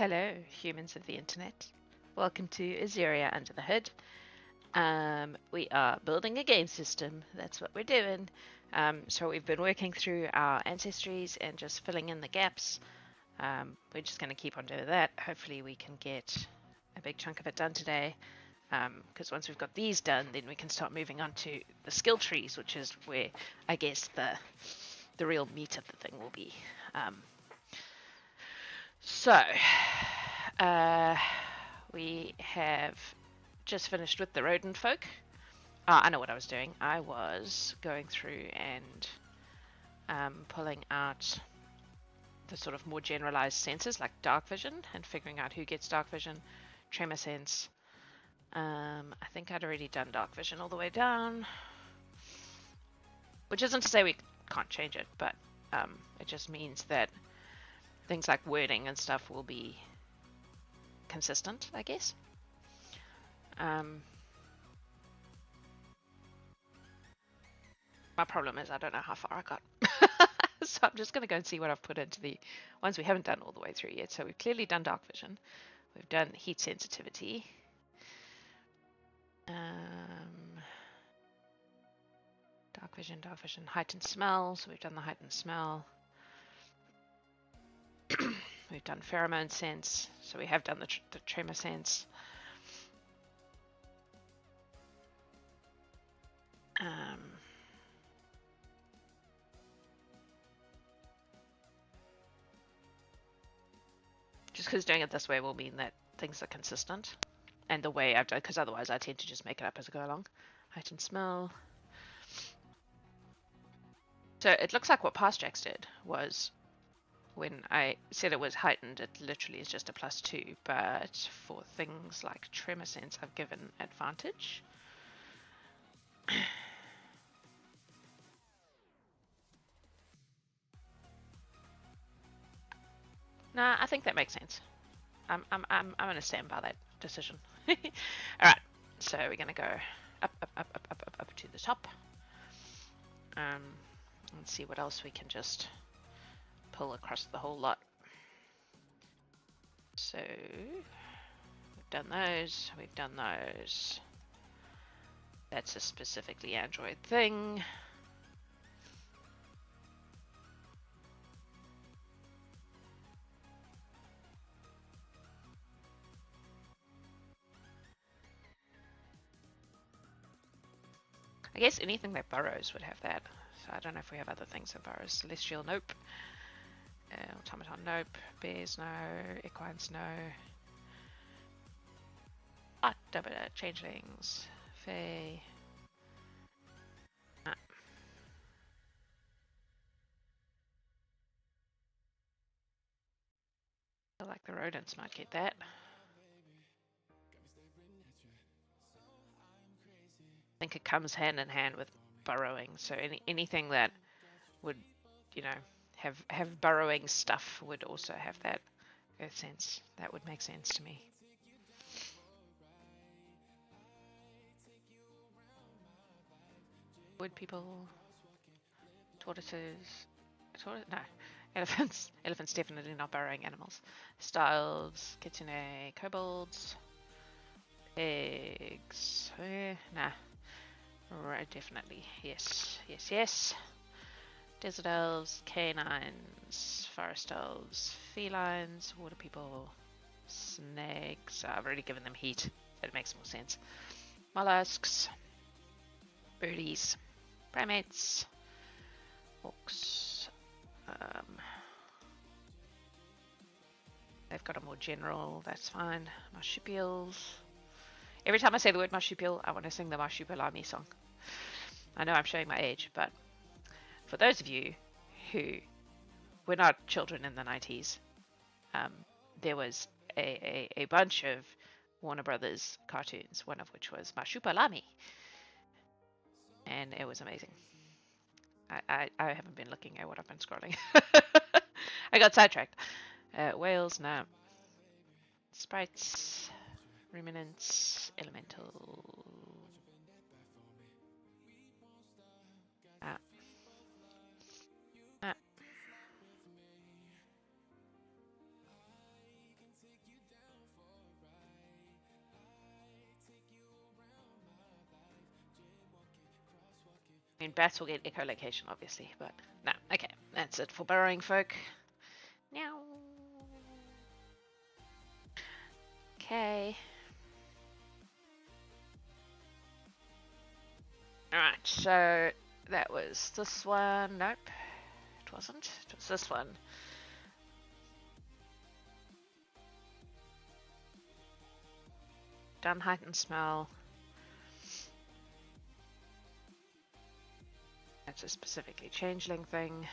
Hello, humans of the internet. Welcome to Azurhia Under the Hood. We are building a game system. That's what we're doing. So we've been working through our ancestries and just filling in the gaps. We're just going to keep on doing that. Hopefully we can get a big chunk of it done today. Because once we've got these done, then we can start moving on to the skill trees, which is where I guess the real meat of the thing will be. We have just finished with the rodent folk. I know what I was doing. I was going through and pulling out the sort of more generalized senses like dark vision and figuring out who gets dark vision, tremor sense. I think I'd already done dark vision all the way down, which isn't to say we can't change it, but it just means that things like wording and stuff will be consistent, I guess. My problem is I don't know how far I got. So I'm just going to go and see what I've put into the ones we haven't done all the way through yet. So we've clearly done dark vision. We've done heat sensitivity. Dark vision, heightened smell. So we've done the heightened smell. We've done pheromone sense. So we have done the tremor sense. Just because doing it this way will mean that things are consistent. And the way I've done, because otherwise I tend to just make it up as I go along. Heightened smell. So it looks like what Past Jacks did was, when I said it was heightened, it literally is just a +2, but for things like tremor sense, I've given advantage. Nah, I think that makes sense. I'm gonna stand by that decision. All right, so we're gonna go up to the top. Let's see what else we can just pull across the whole lot. So we've done those. We've done those. That's a specifically Android thing. I guess anything that burrows would have that. So I don't know if we have other things that burrows. Celestial, nope. Automaton, nope. Bears, no. Equines, no. Changelings. Fae. Ah. I feel like the rodents might get that. I think it comes hand in hand with burrowing. So anything that would, have burrowing stuff would also have that earth sense. That would make sense to me. Wood people, tortoises, no, elephants. Elephants definitely not burrowing animals. Styles, kitsune, kobolds, pigs. Nah. Right, definitely. Yes. Desert elves, canines, forest elves, felines, water people, snakes. I've already given them heat. That makes more sense. Mollusks, birdies, primates, orcs. They've got a more general, that's fine. Marsupials. Every time I say the word marsupial, I want to sing the Marsupilami song. I know I'm showing my age, but for those of you who were not children in the 90s, there was a bunch of Warner Brothers cartoons, one of which was Marsupilami. And it was amazing. I haven't been looking at what I've been scrolling. I got sidetracked. Whales, no. Sprites, ruminants, elemental. I mean, bats will get echolocation, obviously, but no. Okay, that's it for burrowing folk. Meow. Okay. Alright, so that was this one. Nope, it wasn't. It was this one. Done heightened smell. That's a specifically changeling thing.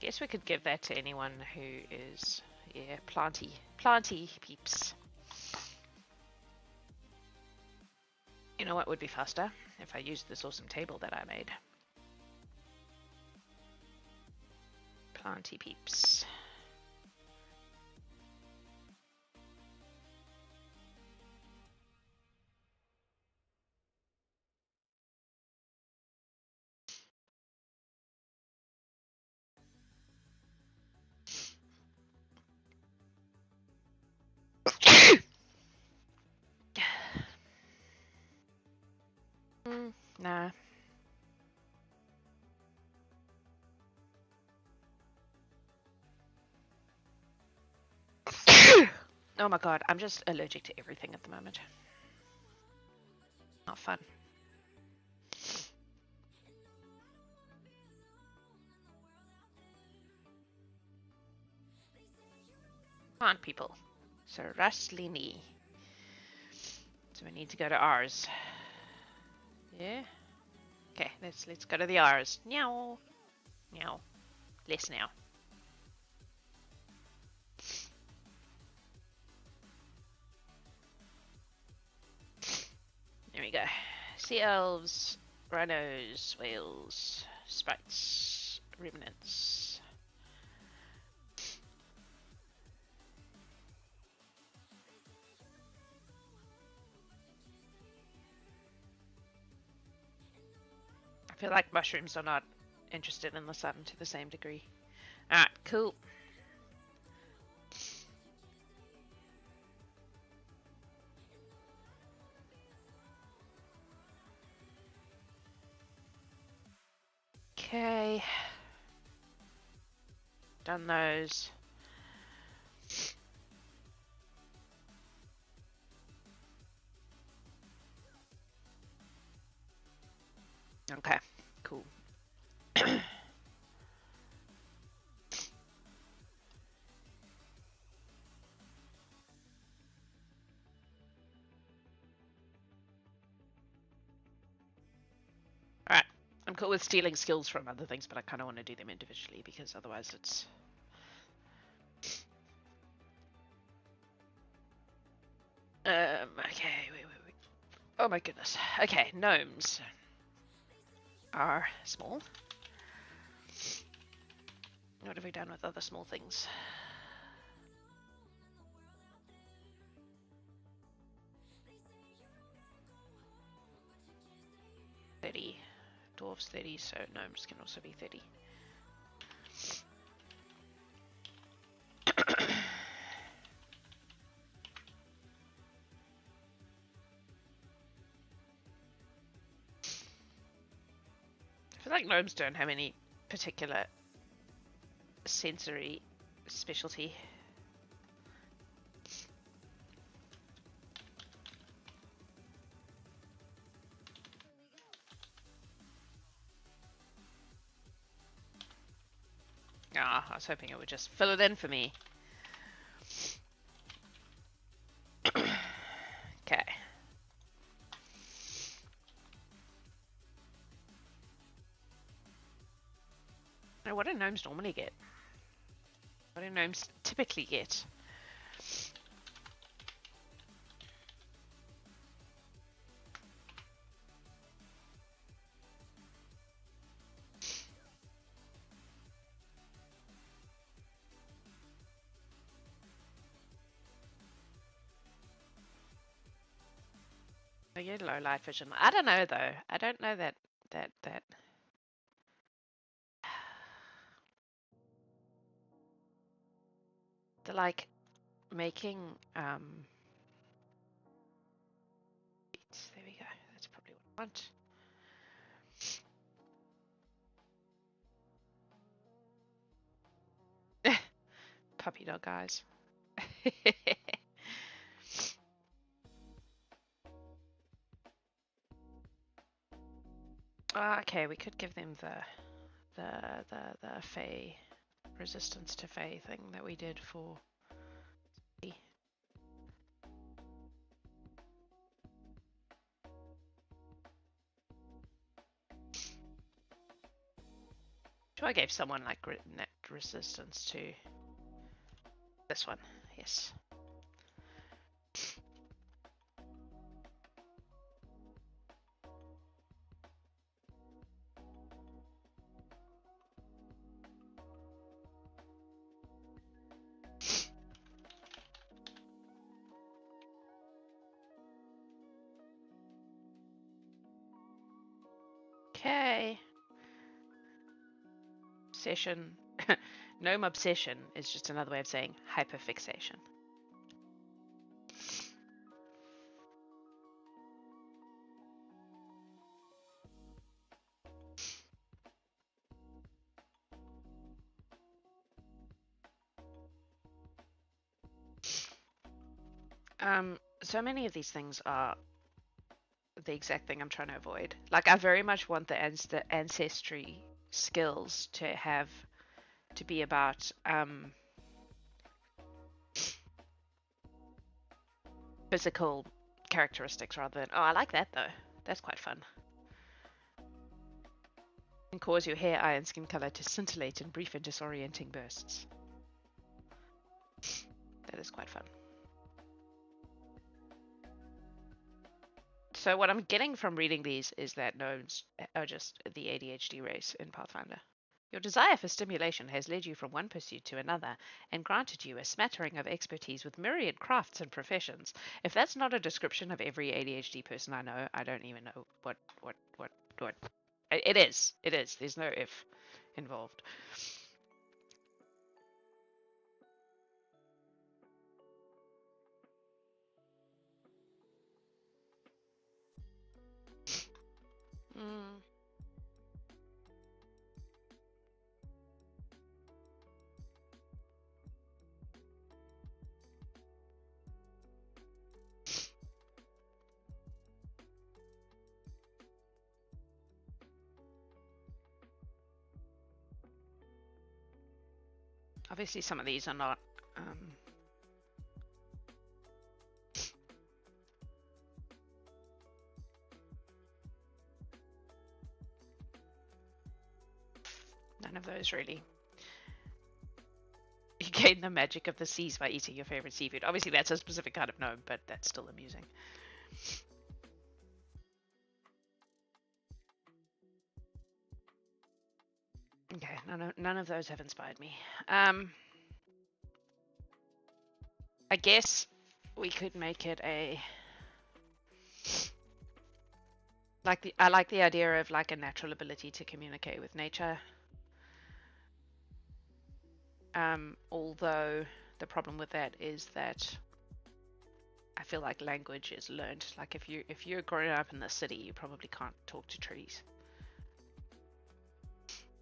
Guess we could give that to anyone who is, yeah, planty peeps. You know what would be faster? If I used this awesome table that I made. Planty peeps. Nah. Oh my god, I'm just allergic to everything at the moment. Not fun. Come on, people. So Rastlini. So we need to go to ours. Yeah. Okay, let's go to the R's. Meow. Meow. Less now. There we go. Sea elves, rhinos, whales, sprites, remnants. I feel like mushrooms are not interested in the sun to the same degree. Alright, cool. Okay. Done those. Okay, cool. Alright, I'm cool with stealing skills from other things, but I kind of want to do them individually because otherwise it's... okay, wait. Oh my goodness. Okay, gnomes are small. What have we done with other small things? 30. Dwarves 30, so gnomes can also be 30. I feel like gnomes don't have any particular sensory specialty. Ah, I was hoping it would just fill it in for me. Okay. Now, what do gnomes normally get? What do gnomes typically get? They get low light vision. I don't know though. I don't know that. They're like making there we go. That's probably what I want. Puppy dog eyes. Okay, we could give them the Fey resistance to Fey thing that we did for. So I gave someone like net resistance to this one. Yes. Okay. Obsession. Gnome obsession is just another way of saying hyperfixation. So many of these things are the exact thing I'm trying to avoid. Like, I very much want the ancestry skills to be about physical characteristics rather than. Oh, I like that though. That's quite fun. And cause your hair, eye, and skin color to scintillate in brief and disorienting bursts. That is quite fun. So what I'm getting from reading these is that gnomes are just the ADHD race in Pathfinder. Your desire for stimulation has led you from one pursuit to another and granted you a smattering of expertise with myriad crafts and professions. If that's not a description of every ADHD person I know, I don't even know what. It is. It is. There's no if involved. Mm. Obviously, some of these are not. None of those really. You gain the magic of the seas by eating your favorite seafood. Obviously, that's a specific kind of gnome, but that's still amusing. Okay, none of those have inspired me. I guess we could make it a I like the idea of like a natural ability to communicate with nature. Although the problem with that is that I feel like language is learned. Like if you're growing up in the city, you probably can't talk to trees.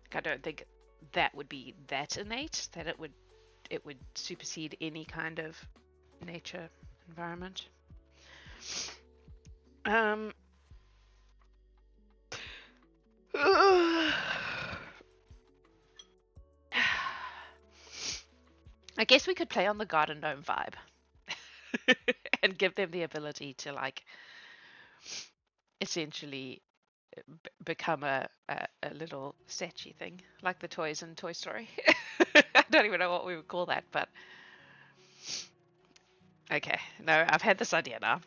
Like, I don't think that would be that innate that it would supersede any kind of nature environment. I guess we could play on the garden gnome vibe and give them the ability to like essentially become a little statue thing, like the toys in Toy Story. I don't even know what we would call that, but okay. No, I've had this idea now.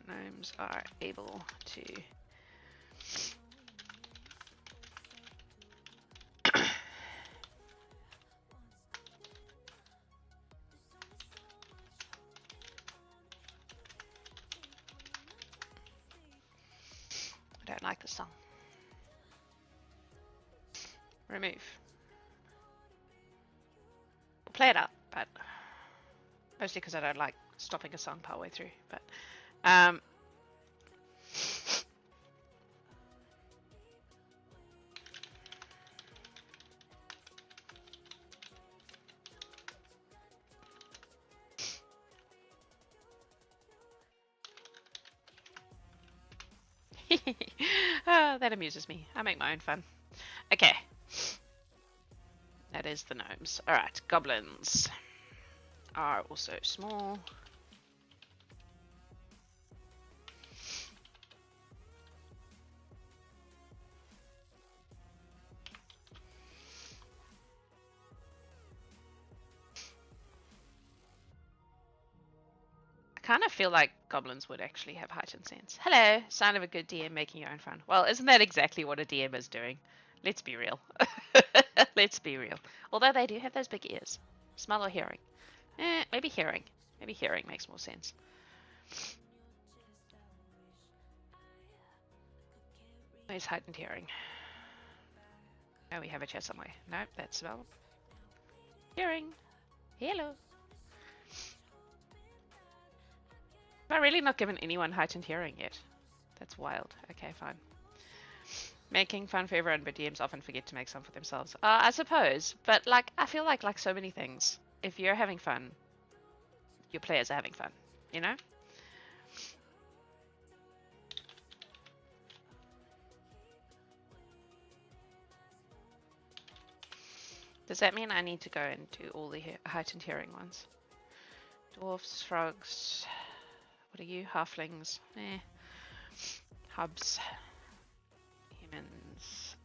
Gnomes are able to don't like this song. Remove. We'll play it up, but mostly because I don't like stopping a song partway through. But oh, that amuses me. I make my own fun. Okay. That is the gnomes. Alright, goblins are also small. I kind of feel like goblins would actually have heightened sense. Hello, sign of a good DM making your own fun. Well, isn't that exactly what a DM is doing? Let's be real. Let's be real. Although they do have those big ears. Smell or hearing? Maybe hearing. Maybe hearing makes more sense. Where's heightened hearing? Oh, we have a chair somewhere. Nope, that's smell. Hearing. Hello. Have I really not given anyone heightened hearing yet? That's wild. Okay, fine. Making fun for everyone, but DMs often forget to make some for themselves. I suppose, but like I feel like so many things, if you're having fun, your players are having fun, you know? Does that mean I need to go and do all the heightened hearing ones? Dwarfs, frogs, what are you? Halflings, hubs, humans,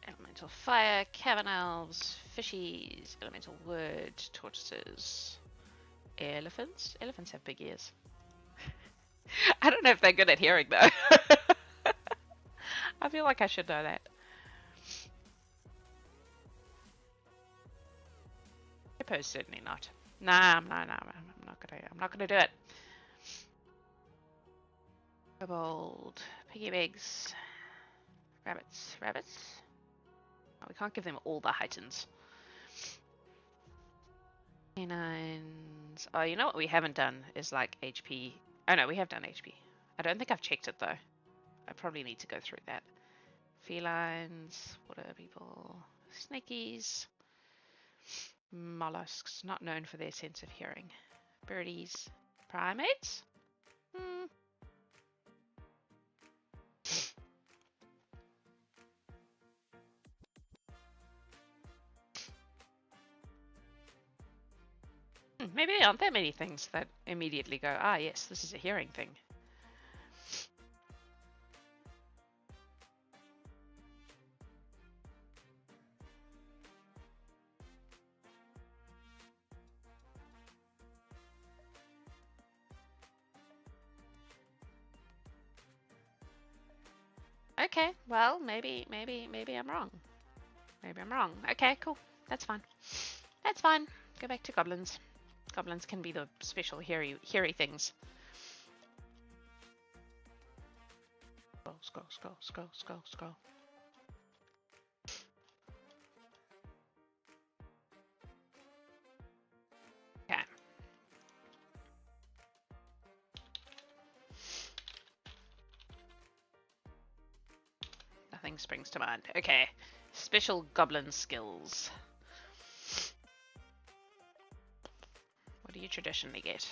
elemental fire, cavern elves, fishies, elemental wood, tortoises, elephants. Elephants have big ears. I don't know if they're good at hearing though. I feel like I should know that. Hippos certainly not. Nah, I'm not gonna do it. Kobold, piggy pigs, rabbits. Oh, we can't give them all the heightens. Canines. Oh, you know what we haven't done is like HP. Oh no, we have done HP. I don't think I've checked it though. I probably need to go through that. Felines, water people, snakies, mollusks, not known for their sense of hearing. Birdies, primates? Maybe there aren't that many things that immediately go, ah yes, this is a hearing thing. Okay, well, maybe I'm wrong. Maybe I'm wrong. Okay, cool. That's fine. That's fine. Go back to goblins. Goblins can be the special hairy things. Scroll. Okay. Nothing springs to mind. Okay. Special goblin skills. What do you traditionally get?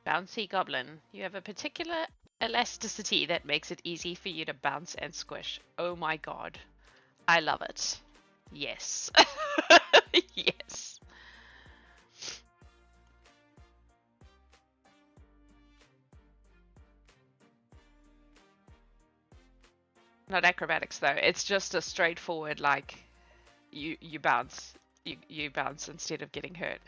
Bouncy goblin. You have a particular elasticity that makes it easy for you to bounce and squish. Oh my god. I love it. Yes. Yes. Not acrobatics though. It's just a straightforward like you bounce. You bounce instead of getting hurt.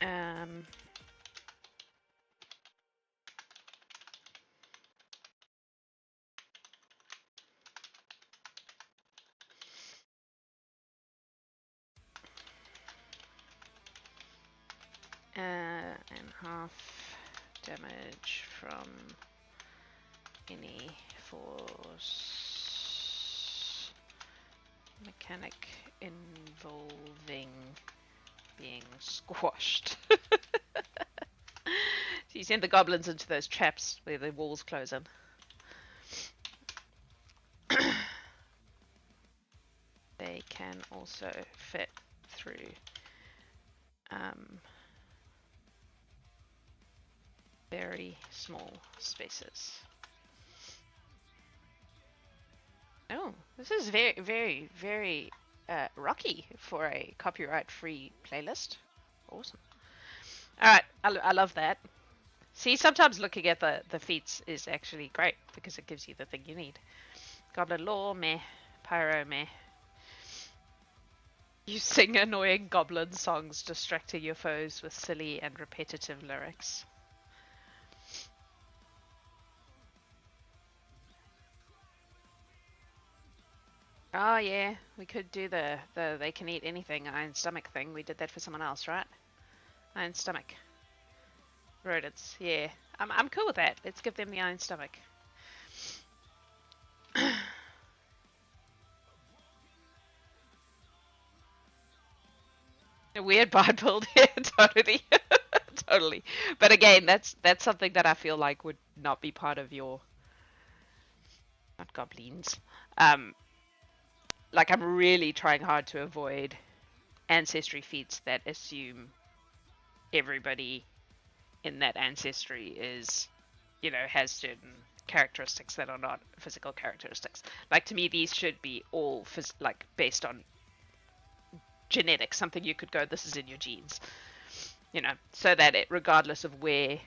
Um, and half damage from any force mechanic involving being squashed. So you send the goblins into those traps where the walls close in. They can also fit through very small spaces. Oh, this is very, very, very rocky for a copyright-free playlist. Awesome. All right, I love that. See, sometimes looking at the feats is actually great because it gives you the thing you need. Goblin lore, meh. Pyro, meh. You sing annoying goblin songs, distracting your foes with silly and repetitive lyrics. Oh yeah, we could do the they can eat anything iron stomach thing. We did that for someone else, right? Iron stomach. Rodents, yeah. I'm cool with that. Let's give them the iron stomach. A weird bard build, yeah, totally. Totally. But again, that's something that I feel like would not be part of your not goblins. Um like I'm really trying hard to avoid ancestry feats that assume everybody in that ancestry is, you know, has certain characteristics that are not physical characteristics. Like to me, these should be all like based on genetics, something you could go, this is in your genes, you know, so that it, regardless of where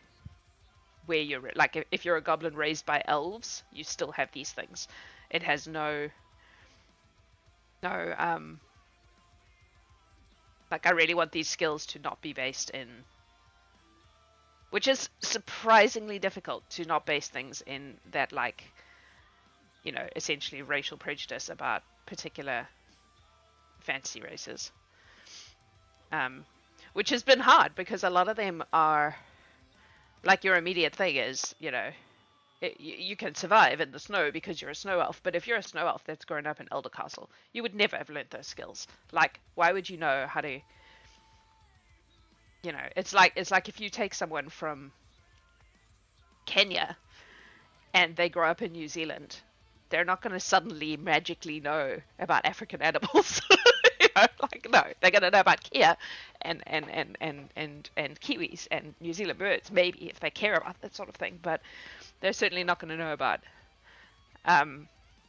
you're, like if you're a goblin raised by elves, you still have these things. It has no like I really want these skills to not be based in, which is surprisingly difficult to not base things in that, like, you know, essentially racial prejudice about particular fantasy races. Which has been hard because a lot of them are like your immediate thing is, you know, you can survive in the snow because you're a snow elf. But if you're a snow elf that's grown up in Elder Castle, you would never have learnt those skills. Like, why would you know how to? You know, it's like if you take someone from Kenya and they grow up in New Zealand, they're not going to suddenly magically know about African animals. You know, like no, they're going to know about Kia and kiwis and New Zealand birds, maybe if they care about that sort of thing. But they're certainly not going to know about.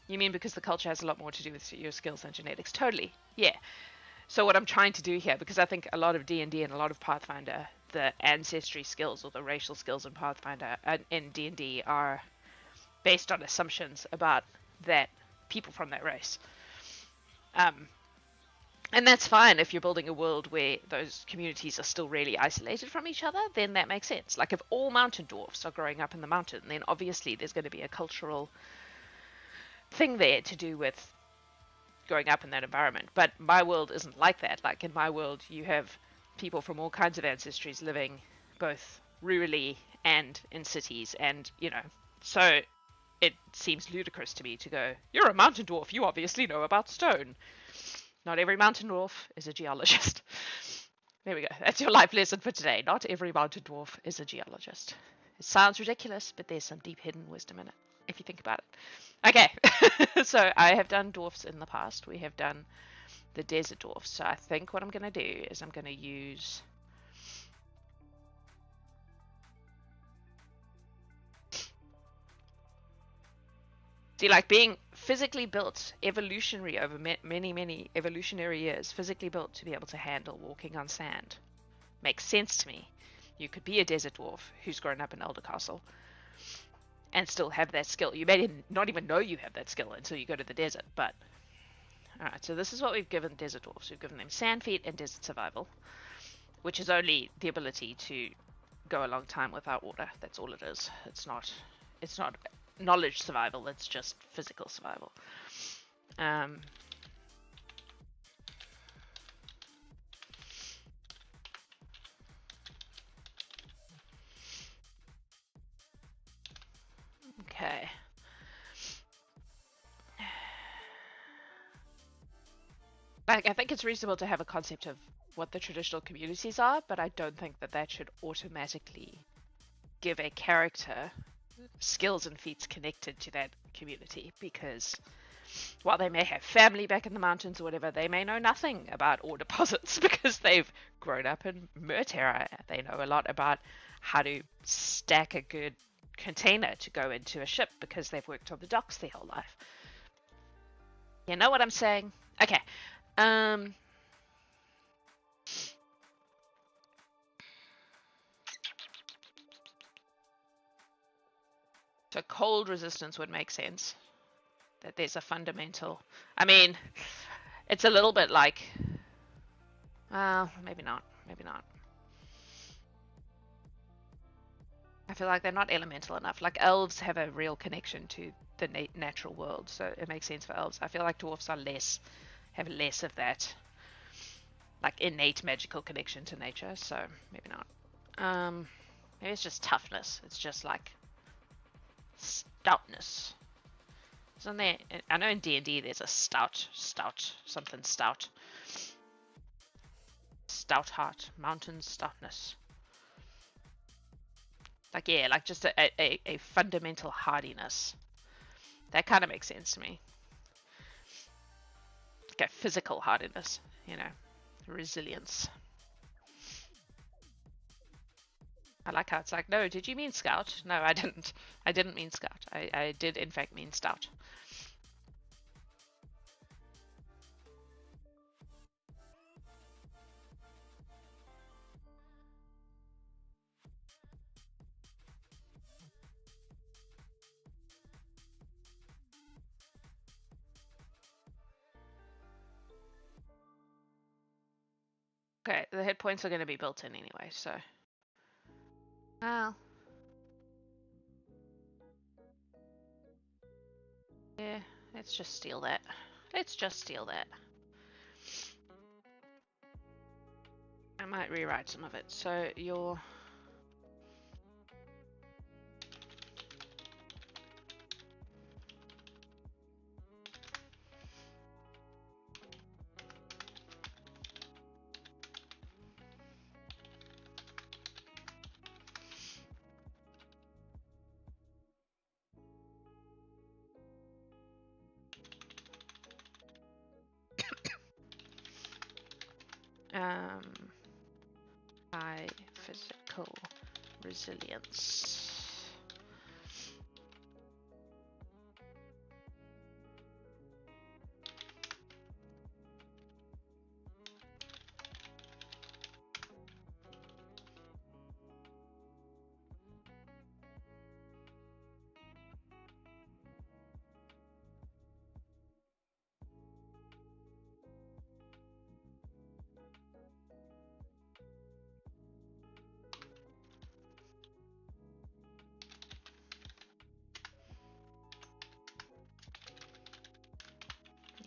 You mean because the culture has a lot more to do with your skills than genetics? Totally, yeah. So what I'm trying to do here, because I think a lot of D&D and a lot of Pathfinder, the ancestry skills or the racial skills in Pathfinder and in D&D are based on assumptions about that people from that race. And that's fine if you're building a world where those communities are still really isolated from each other, then that makes sense. Like if all mountain dwarfs are growing up in the mountain, then obviously there's going to be a cultural thing there to do with growing up in that environment. But my world isn't like that. Like in my world, you have people from all kinds of ancestries living both rurally and in cities, and you know, so it seems ludicrous to me to go, you're a mountain dwarf, you obviously know about stone. Not every mountain dwarf is a geologist. There we go. That's your life lesson for today. Not every mountain dwarf is a geologist. It sounds ridiculous, but there's some deep hidden wisdom in it, if you think about it. Okay, so I have done dwarfs in the past. We have done the desert dwarfs. So I think what I'm going to do is I'm going to use... See, like being physically built, evolutionary over many evolutionary years, physically built to be able to handle walking on sand. Makes sense to me. You could be a desert dwarf who's grown up in Elder Castle and still have that skill. You may not even know you have that skill until you go to the desert, but... Alright, so this is what we've given desert dwarfs. We've given them sand feet and desert survival, which is only the ability to go a long time without water. That's all it is. It's not knowledge survival, it's just physical survival. Okay. Like, I think it's reasonable to have a concept of what the traditional communities are, but I don't think that that should automatically give a character skills and feats connected to that community, because while they may have family back in the mountains or whatever, they may know nothing about ore deposits because they've grown up in Murterra. They know a lot about how to stack a good container to go into a ship because they've worked on the docks their whole life. You know what I'm saying? Okay. So cold resistance would make sense. That there's a fundamental... I mean, it's a little bit like... Well, maybe not. Maybe not. I feel like they're not elemental enough. Like, elves have a real connection to the natural world, so it makes sense for elves. I feel like dwarfs are have less of that, like, innate magical connection to nature, so maybe not. Maybe it's just toughness. It's just, like, stoutness. Isn't there... I know in D&D there's a stout, something stout. Stout heart, mountain stoutness. Like, yeah, like just a fundamental hardiness. That kind of makes sense to me. Like a physical hardiness, you know, resilience. I like how it's like, no, did you mean scout? No, I didn't. I didn't mean scout. I did, in fact, mean stout. Okay, the hit points are going to be built in anyway, so... Well... Yeah, let's just steal that. Let's just steal that. I might rewrite some of it. So your... high physical resilience.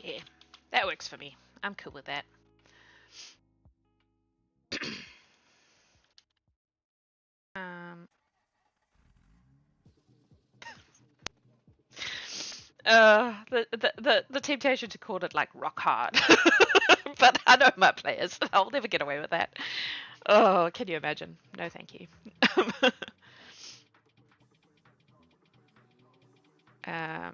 Yeah, that works for me. I'm cool with that. The temptation to call it like rock hard, but I know my players. I'll never get away with that. Oh, can you imagine? No, thank you. I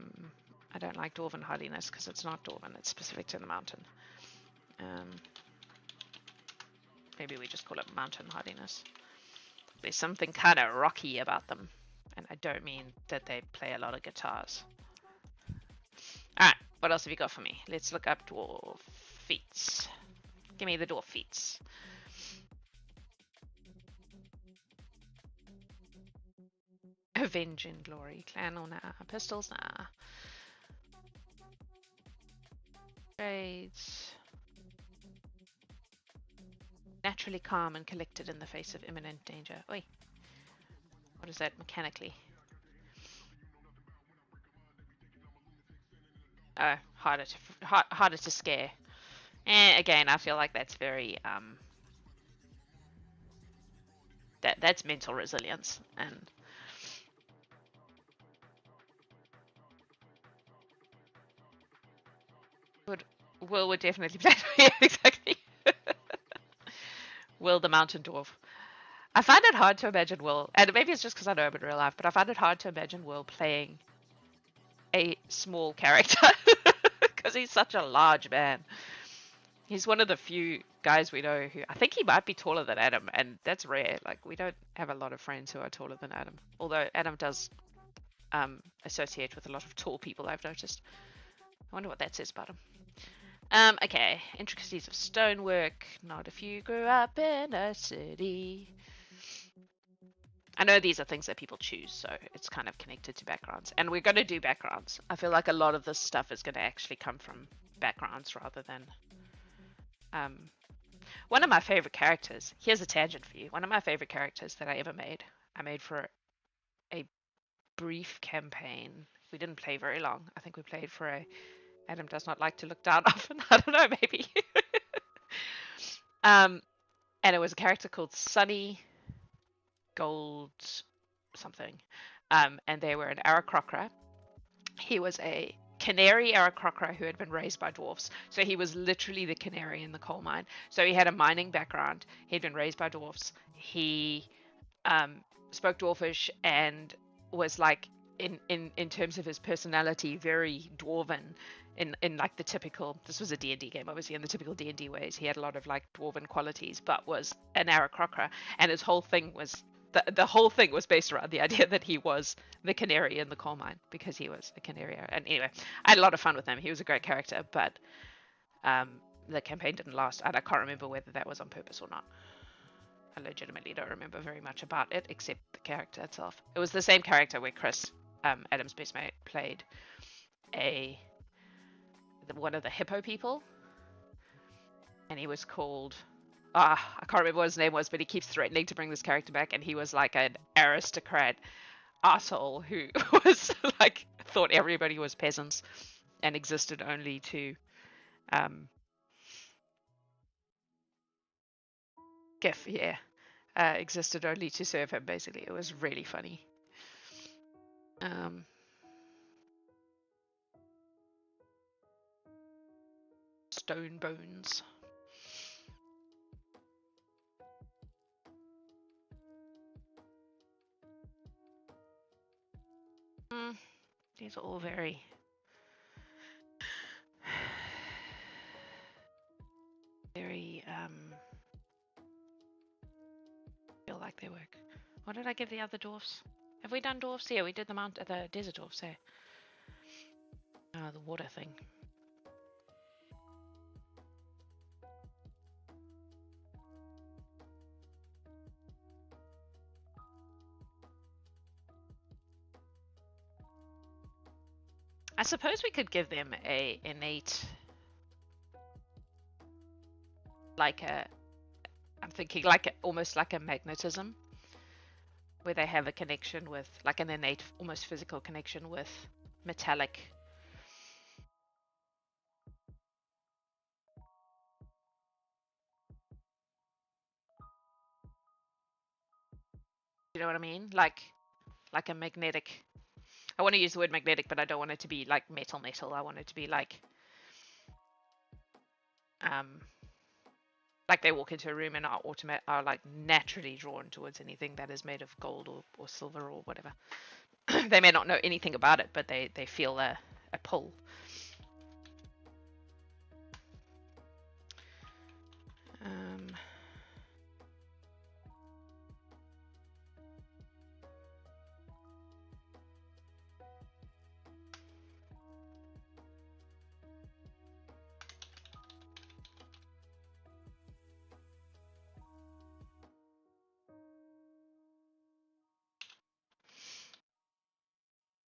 don't like Dwarven hardiness because it's not Dwarven. It's specific to the mountain. Maybe we just call it mountain hardiness. There's something kind of rocky about them. And I don't mean that they play a lot of guitars. Alright, what else have you got for me? Let's look up dwarf feats. Give me the dwarf feats. Avenge in glory. Clan or nah. Pistols, nah. Trades. Naturally calm and collected in the face of imminent danger. Oi. What is that mechanically? Oh, harder to scare. And again, I feel like that's very that's mental resilience and Will would definitely play. Yeah, exactly. Will the mountain dwarf. I find it hard to imagine Will, and maybe it's just because I know him in real life, but I find it hard to imagine Will playing a small character because he's such a large man. He's one of the few guys we know who I think he might be taller than Adam, and that's rare. Like we don't have a lot of friends who are taller than Adam, although Adam does associate with a lot of tall people, I've noticed. I wonder what that says about him. Okay, intricacies of stonework. Not if you grew up in a city. I know these are things that people choose, so it's kind of connected to backgrounds. And we're going to do backgrounds. I feel like a lot of this stuff is going to actually come from backgrounds rather than... One of my favorite characters, here's a tangent for you. One of my favorite characters that I ever made, I made for a brief campaign. We didn't play very long. I think we played for a... Adam does not like to look down often. I don't know, maybe. And it was a character called Sunny Gold something. And they were an Aarakocra. He was a canary Aarakocra who had been raised by dwarfs. So he was literally the canary in the coal mine. So he had a mining background. He'd been raised by dwarfs. He spoke dwarfish and was like in terms of his personality very dwarven in like the typical, this was a D&D game obviously, in the typical D&D ways. He had a lot of like dwarven qualities but was an Aarakocra, and his whole thing was the whole thing was based around the idea that he was the canary in the coal mine because he was a canary. And anyway, I had a lot of fun with him. He was a great character, but the campaign didn't last, and I can't remember whether that was on purpose or not. I legitimately don't remember very much about it except the character itself. It was the same character where Chris, Adam's best mate, played one of the hippo people, and he was called I can't remember what his name was, but he keeps threatening to bring this character back, and he was like an aristocrat asshole who was like thought everybody was peasants and existed only to existed only to serve him, basically. It was really funny. Stone bones. These are all very feel like they work. What did I give the other dwarfs? Have we done dwarfs? Yeah, we did the desert dwarfs. Yeah. The water thing. I suppose we could give them a innate, like I'm thinking like almost like a magnetism, where they have a connection with, like an innate, almost physical connection with metallic. You know what I mean? Like a magnetic. I want to use the word magnetic, but I don't want it to be like metal. I want it to be like like they walk into a room and are like naturally drawn towards anything that is made of gold or silver or whatever. They may not know anything about it, but they feel a pull. Um,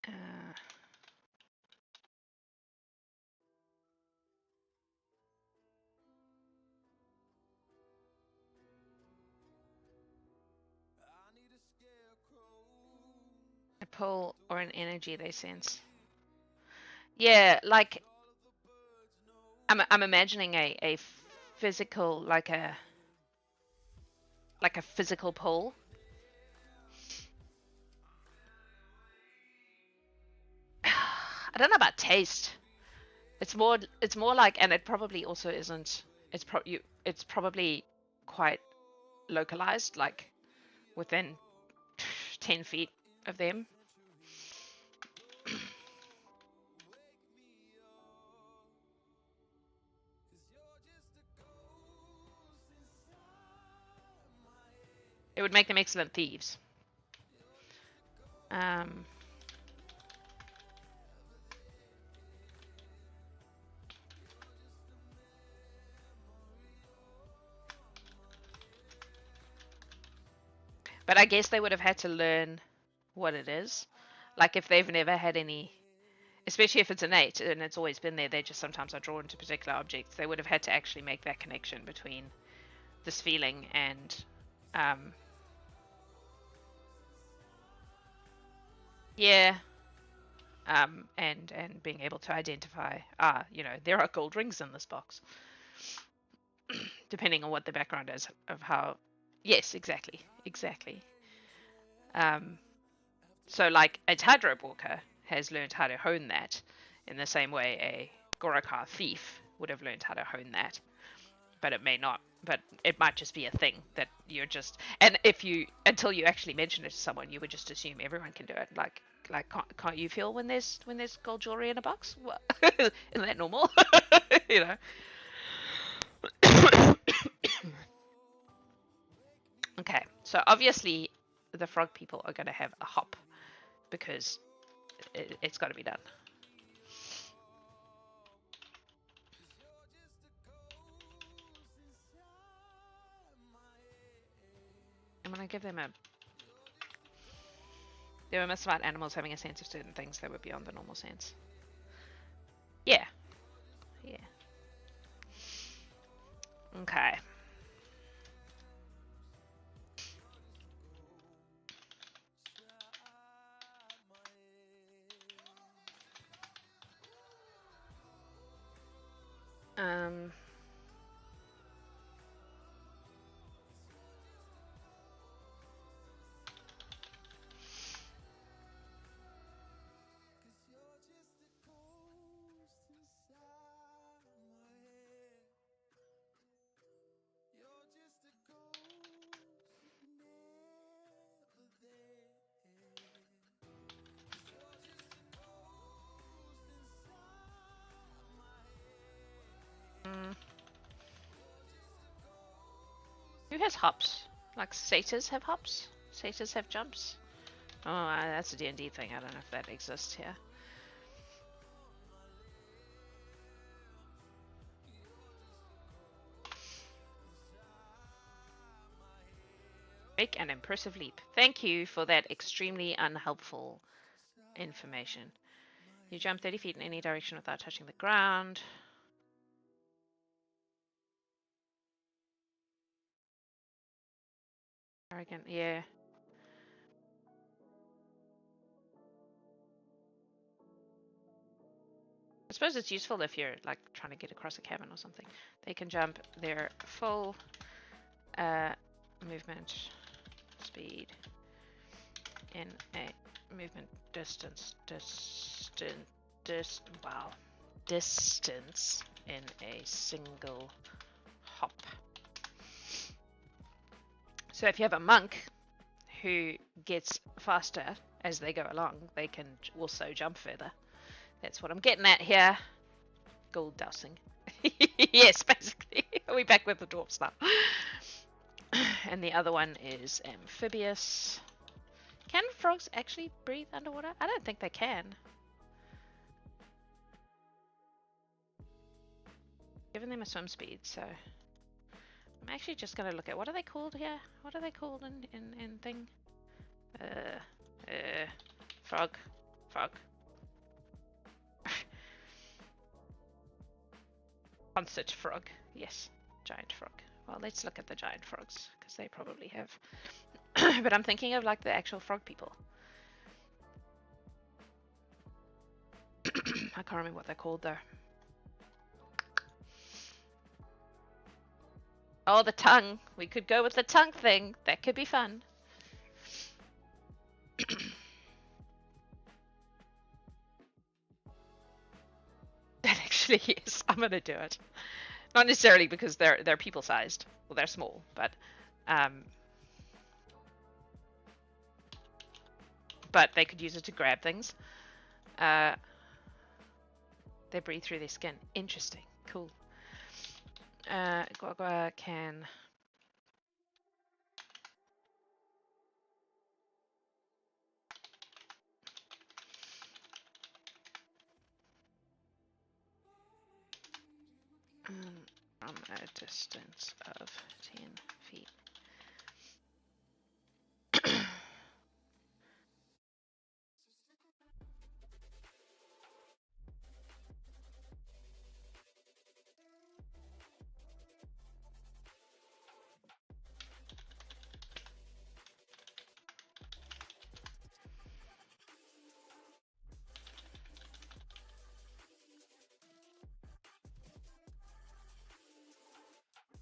uh, a pull or an energy they sense. Yeah, like I'm imagining a physical, like a physical pull. I don't know about taste. It's more like, and it probably also isn't. It's probably quite localized, like within 10 feet of them. It would make them excellent thieves. Um, but I guess they would have had to learn what it is. Like if they've never had any, especially if it's innate and it's always been there, they just sometimes are drawn to particular objects. They would have had to actually make that connection between this feeling and, um, yeah, and being able to identify, there are gold rings in this box, depending on what the background is of how. Yes, exactly. Um, so like a tightrope walker has learned how to hone that in the same way a Goroka thief would have learned how to hone that, but it may not. But it might just be a thing that you're just, and if you, until you actually mention it to someone, you would just assume everyone can do it. Like can't you feel when there's gold jewelry in a box? What? Isn't that normal? you know. Okay, so obviously the frog people are going to have a hop because it's got to be done. I'm going to give them a. They were missed about animals having a sense of certain things that were beyond the normal sense. Yeah, yeah. Okay. Um. mm, Who has hops? Like satyrs have hops? Satyrs have jumps? Oh, that's a D&D thing. I don't know if that exists here. Make an impressive leap. Thank you for that extremely unhelpful information. You jump 30 feet in any direction without touching the ground. Arrogant, yeah. I suppose it's useful if you're like trying to get across a cabin or something. They can jump their full movement speed in a movement distance in a single hop. So if you have a monk who gets faster as they go along, they can also jump further. That's what I'm getting at here. Gold dousing. Yes, basically. Are we back with the dwarfs now? And the other one is amphibious. Can frogs actually breathe underwater? I don't think they can. Giving them a swim speed, so I'm actually just going to look at what are they called here? What are they called in thing? Frog. Frog. Concert frog. Yes. Giant frog. Well, let's look at the giant frogs, because they probably have. But I'm thinking of like the actual frog people. I can't remember what they're called though. Oh, the tongue. We could go with the tongue thing. That could be fun. That actually is. I'm gonna do it. Not necessarily because they're people sized. Well, they're small, but they could use it to grab things. They breathe through their skin. Interesting. Cool. Guagua can. From a distance of 10 feet.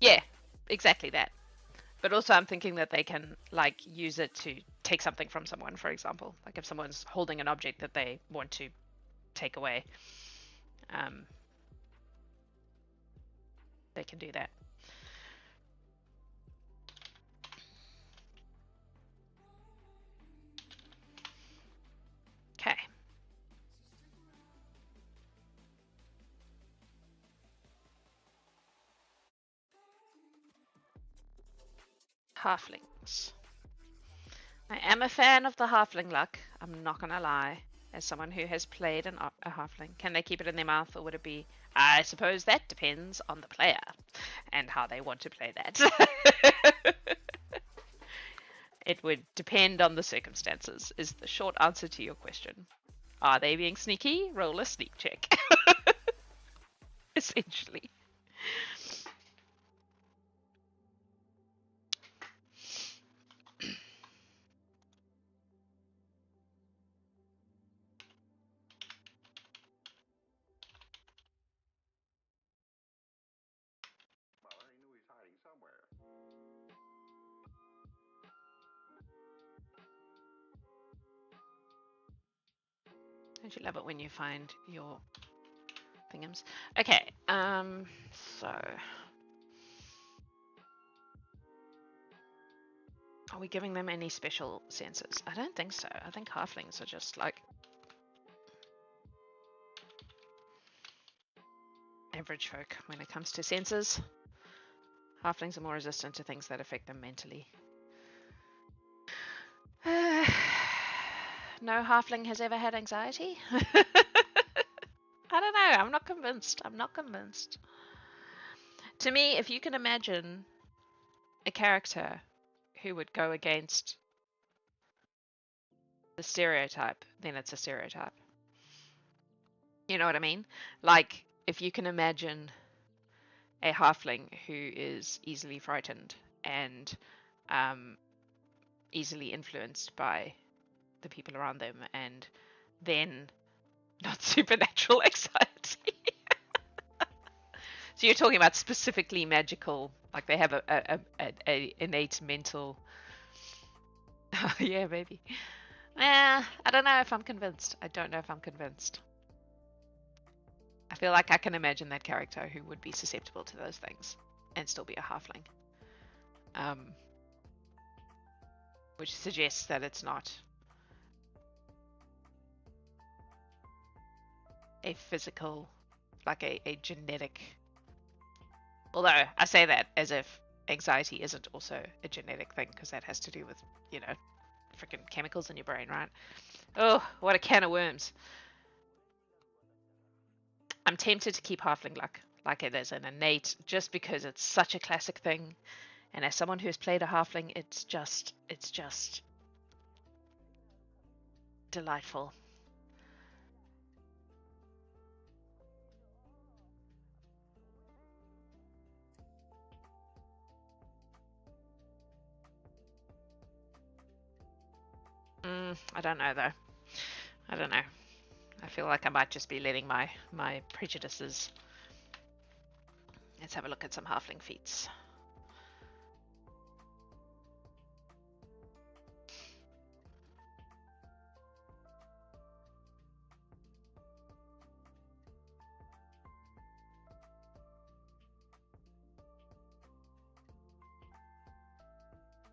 Yeah, exactly that. But also I'm thinking that they can like use it to take something from someone, for example. Like if someone's holding an object that they want to take away, they can do that. Okay. Halflings. I am a fan of the halfling luck. I'm not gonna lie. As someone who has played a halfling, can they keep it in their mouth, or would it be? I suppose that depends on the player and how they want to play that. It would depend on the circumstances, is the short answer to your question. Are they being sneaky? Roll a sneak check. Essentially. Don't you love it when you find your thingums? Okay, so are we giving them any special senses? I don't think so. I think halflings are just like average folk when it comes to senses. Halflings are more resistant to things that affect them mentally. No halfling has ever had anxiety. I don't know. I'm not convinced. I'm not convinced. To me, if you can imagine a character who would go against the stereotype, then it's a stereotype. You know what I mean? Like, if you can imagine a halfling who is easily frightened and easily influenced by the people around them, and then not supernatural anxiety. So you're talking about specifically magical, like they have a innate mental. Yeah, maybe. I don't know if I'm convinced. I don't know if I'm convinced. I feel like I can imagine that character who would be susceptible to those things and still be a halfling. which suggests that it's not a physical, like a genetic. Although I say that as if anxiety isn't also a genetic thing, because that has to do with, you know, freaking chemicals in your brain, right? Oh, what a can of worms. I'm tempted to keep halfling luck like it is an innate, just because it's such a classic thing. And as someone who's played a halfling, it's just delightful. I don't know though. I don't know. I feel like I might just be letting my prejudices. Let's have a look at some halfling feats.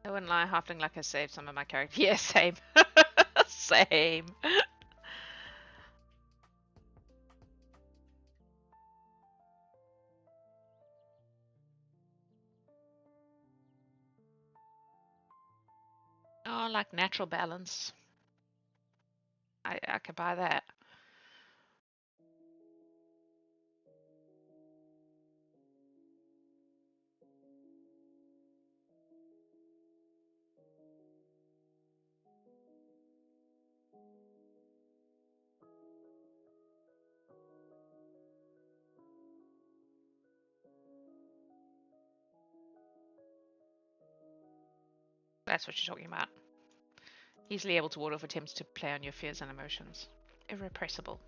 I wouldn't lie, halfling luck has saved some of my character. Yeah, same. Same. Oh, like natural balance. I could buy that. That's what you're talking about. Easily able to ward off attempts to play on your fears and emotions. Irrepressible.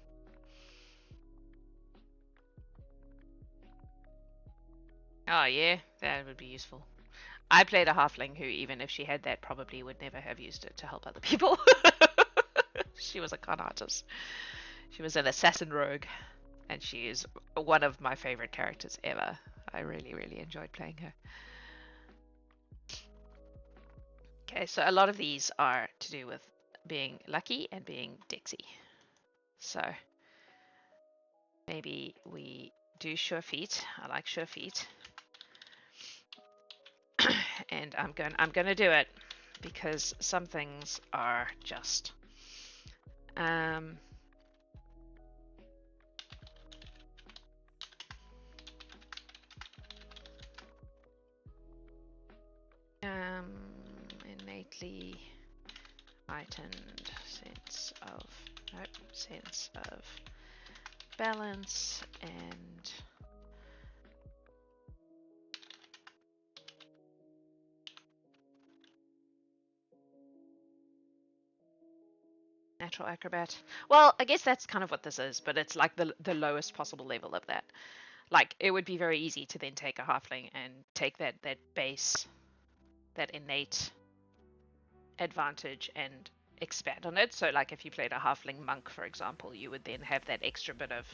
Oh yeah, that would be useful. I played a halfling who, even if she had that, probably would never have used it to help other people. She was a con artist. She was an assassin rogue, and she is one of my favorite characters ever. I really, really enjoyed playing her. Okay, so a lot of these are to do with being lucky and being Dixie. So maybe we do sure feet. I like sure feet. And I'm gonna do it because some things are just um um innately heightened sense of balance and natural acrobat. Well, I guess that's kind of what this is, but it's like the lowest possible level of that. Like it would be very easy to then take a halfling and take that base, that innate advantage and expand on it. So like if you played a halfling monk, for example, you would then have that extra bit of,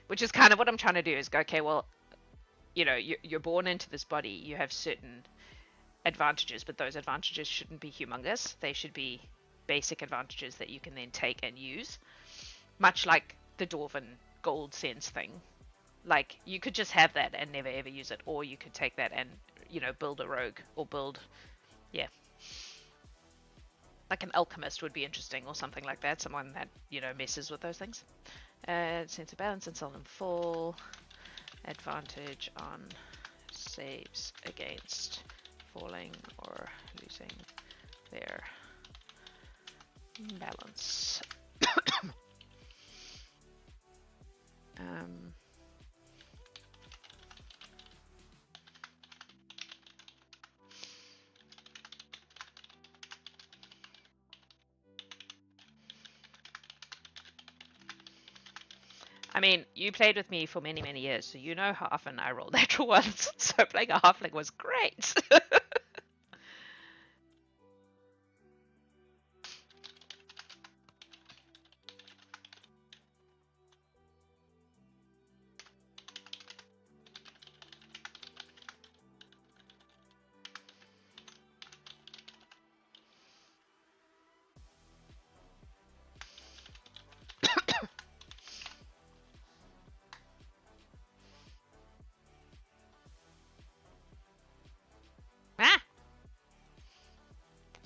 which is kind of what I'm trying to do is go, okay, well, you know, you're born into this body, you have certain advantages, but those advantages shouldn't be humongous. They should be basic advantages that you can then take and use, much like the dwarven gold sense thing. Like you could just have that and never ever use it, or you could take that and, you know, build a rogue or build, yeah, like an alchemist would be interesting or something like that. Someone that, you know, messes with those things. Sense of balance and seldom fall. Advantage on saves against falling or losing their balance. um, I mean, you played with me for many, many years, so you know how often I rolled natural ones. So playing a halfling was great.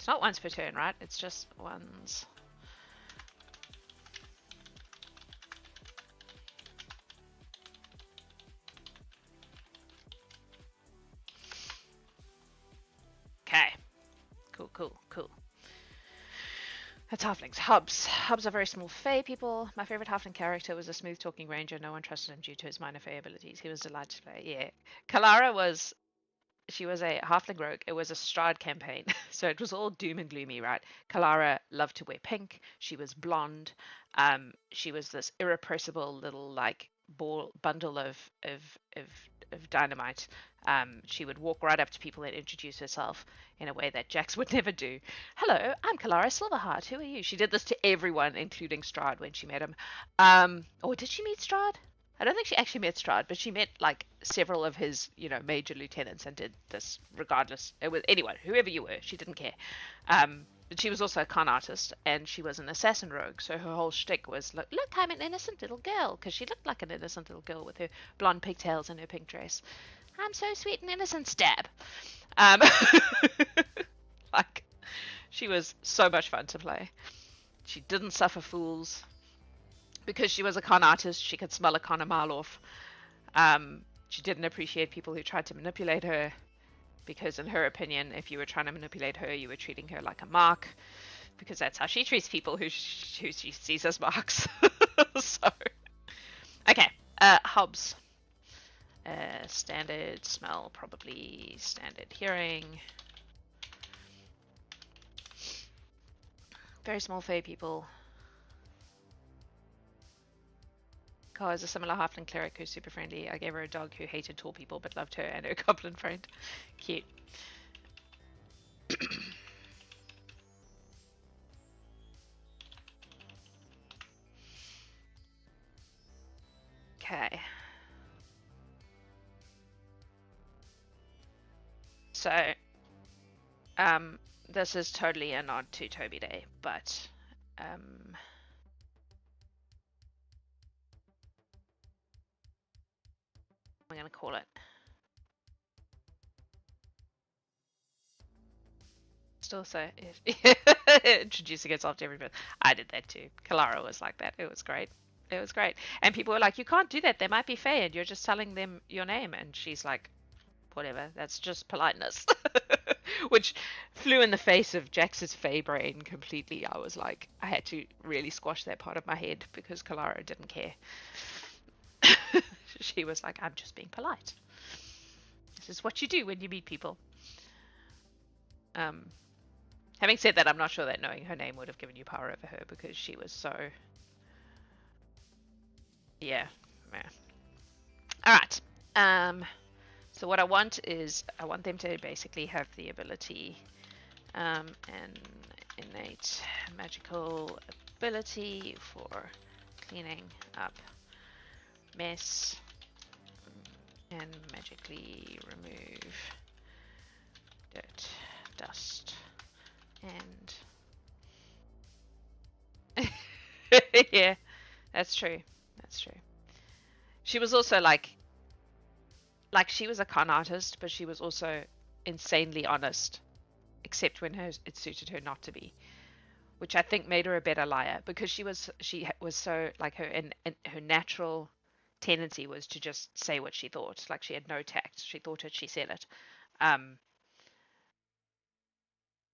It's not once per turn, right? It's just once. Okay. Cool, cool, cool. That's halflings. Hubs. Hubs are very small fae people. My favorite halfling character was a smooth-talking ranger. No one trusted him due to his minor fae abilities. He was delighted to play. Yeah. Kalara was... She was a halfling rogue. It was a Strahd campaign. So it was all doom and gloomy, right? Kalara loved to wear pink. She was blonde. She was this irrepressible little, like, bundle of dynamite. She would walk right up to people and introduce herself in a way that Jax would never do. Hello, I'm Kalara Silverheart. Who are you? She did this to everyone, including Strahd when she met him. Or did she meet Strahd? I don't think she actually met Strahd, but she met like several of his, major lieutenants and did this regardless. It was anyone, whoever you were, she didn't care. But she was also a con artist, and she was an assassin rogue. So her whole shtick was, look, I'm an innocent little girl, because she looked like an innocent little girl with her blonde pigtails and her pink dress. I'm so sweet and innocent, stab. Like, she was so much fun to play. She didn't suffer fools. Because she was a con artist, she could smell a con a mile off. She didn't appreciate people who tried to manipulate her, because in her opinion, if you were trying to manipulate her, you were treating her like a mark, because that's how she treats people who she sees as marks. So, okay, hubs. Standard smell, probably standard hearing. Very small fae people. Ka is a similar halfling cleric who's super friendly. I gave her a dog who hated tall people but loved her and her goblin friend. Cute. Okay. So, this is totally a nod to Toby Day, but, I'm gonna call it. Still so introducing itself to everybody. I did that too. Kalara was like that. It was great. It was great. And people were like, you can't do that. They might be fae and you're just telling them your name. And she's like, whatever. That's just politeness. Which flew in the face of Jax's fae brain completely. I was like, I had to really squash that part of my head because Kalara didn't care. She was like, I'm just being polite. This is what you do when you meet people. Having said that, I'm not sure that knowing her name would have given you power over her because she was so... Yeah. Alright. So what I want is, I want them to basically have the ability, an innate magical ability for cleaning up mess and magically remove dirt, dust, and yeah, that's true. That's true. She was also like she was a con artist, but she was also insanely honest, except when it suited her not to be, which I think made her a better liar because she was so like her and her natural tendency was to just say what she thought. Like she had no tact. She thought it, she said it.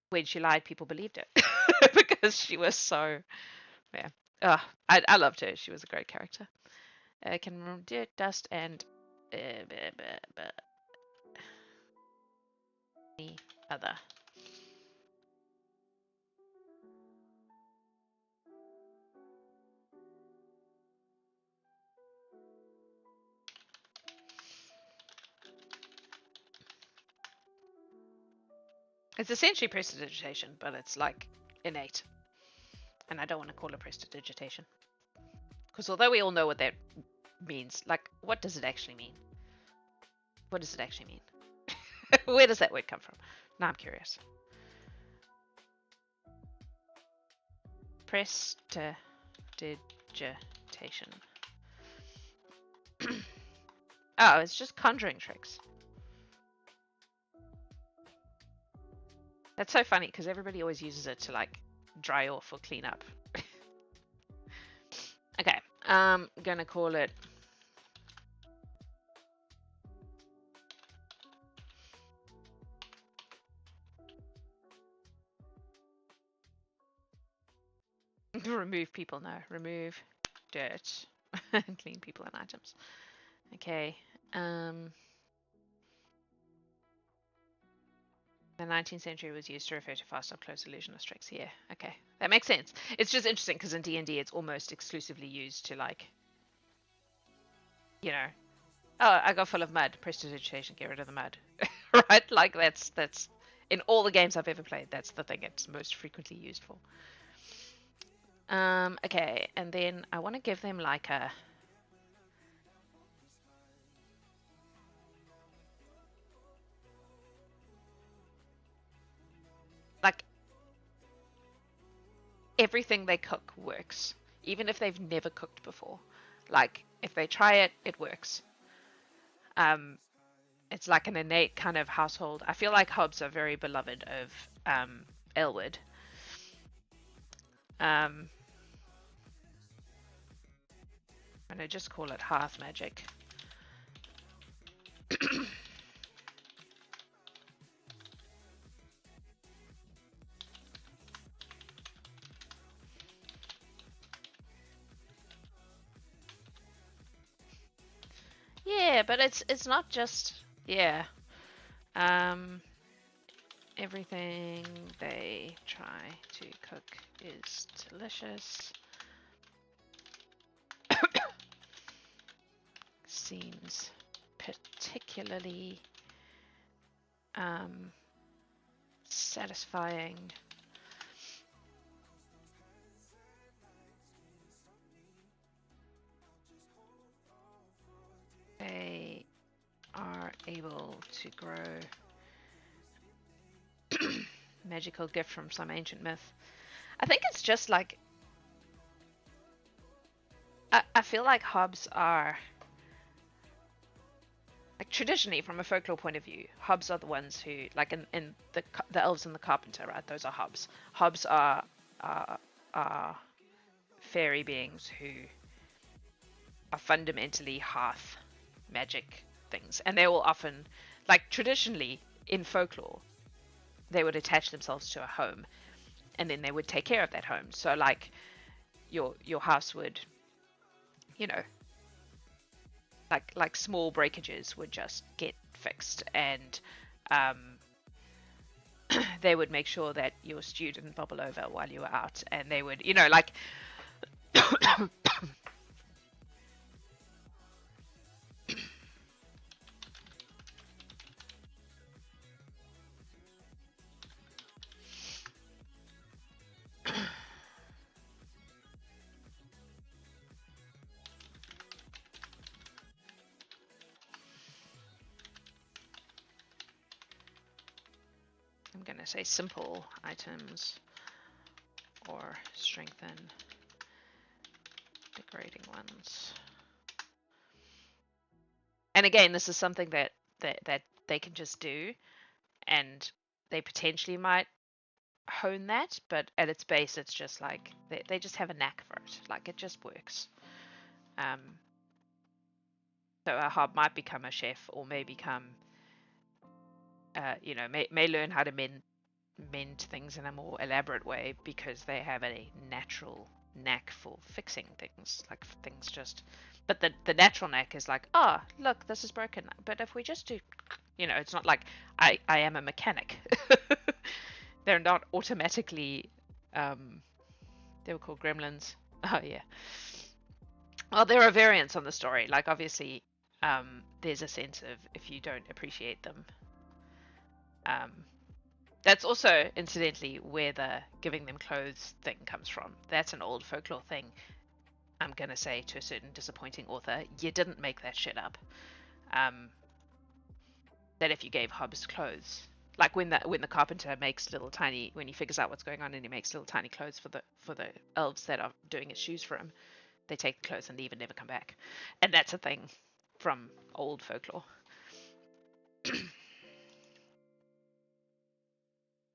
When she lied, people believed it because she was so, yeah. I loved her. She was a great character. Can remove dirt, dust, and any other. It's essentially prestidigitation, but it's like innate. And I don't want to call it prestidigitation. Because although we all know what that means, like, what does it actually mean? What does it actually mean? Where does that word come from? Now I'm curious. Prestidigitation. Oh, it's just conjuring tricks. That's so funny because everybody always uses it to like dry off or clean up. Okay, gonna call it remove people. No, remove dirt and clean people and items. Okay. The 19th century was used to refer to fast up close illusion of tricks. Yeah, okay, that makes sense. It's just interesting because in D&D it's almost exclusively used to like, you know, oh, I got full of mud. Prestidigitation, get rid of the mud, right? Like that's in all the games I've ever played. That's the thing it's most frequently used for. Okay, and then I want to give them like a like everything they cook works, even if they've never cooked before. Like if they try it, it works. Um, it's like an innate kind of household. I feel like hobs are very beloved of Elwood. Um, I'm gonna just call it hearth magic. Yeah, but it's not just yeah. Um, everything they try to cook is delicious. Seems particularly satisfying. They are able to grow magical gift from some ancient myth. I think it's just like I feel like hobs are like traditionally from a folklore point of view, hobs are the ones who like in the elves and the carpenter, right? Those are hobs. Hobs are fairy beings who are fundamentally hearth magic things, and they will often like traditionally in folklore they would attach themselves to a home and then they would take care of that home. So like your house would, you know, like small breakages would just get fixed, and um, they would make sure that your stew didn't bubble over while you were out, and they would, you know, like I'm gonna say simple items or strengthen degrading ones. And again, this is something that they can just do, and they potentially might hone that, but at its base, it's just like they just have a knack for it. Like it just works. Um, so a hob might become a chef, or may become, you know, may learn how to mend things in a more elaborate way because they have a natural knack for fixing things. Like things just, but the natural knack is like, oh, look, this is broken. But if we just do, you know, it's not like I am a mechanic. They're not automatically. They were called gremlins. Oh yeah. Well, there are variants on the story. Like obviously, there's a sense of if you don't appreciate them. Um, that's also incidentally where the giving them clothes thing comes from. That's an old folklore thing. I'm gonna say to a certain disappointing author, you didn't make that shit up. Um, that if you gave hobs clothes, like when the carpenter makes little tiny, when he figures out what's going on and he makes little tiny clothes for the elves that are doing his shoes for him, they take the clothes and leave and never come back. And that's a thing from, old folklore.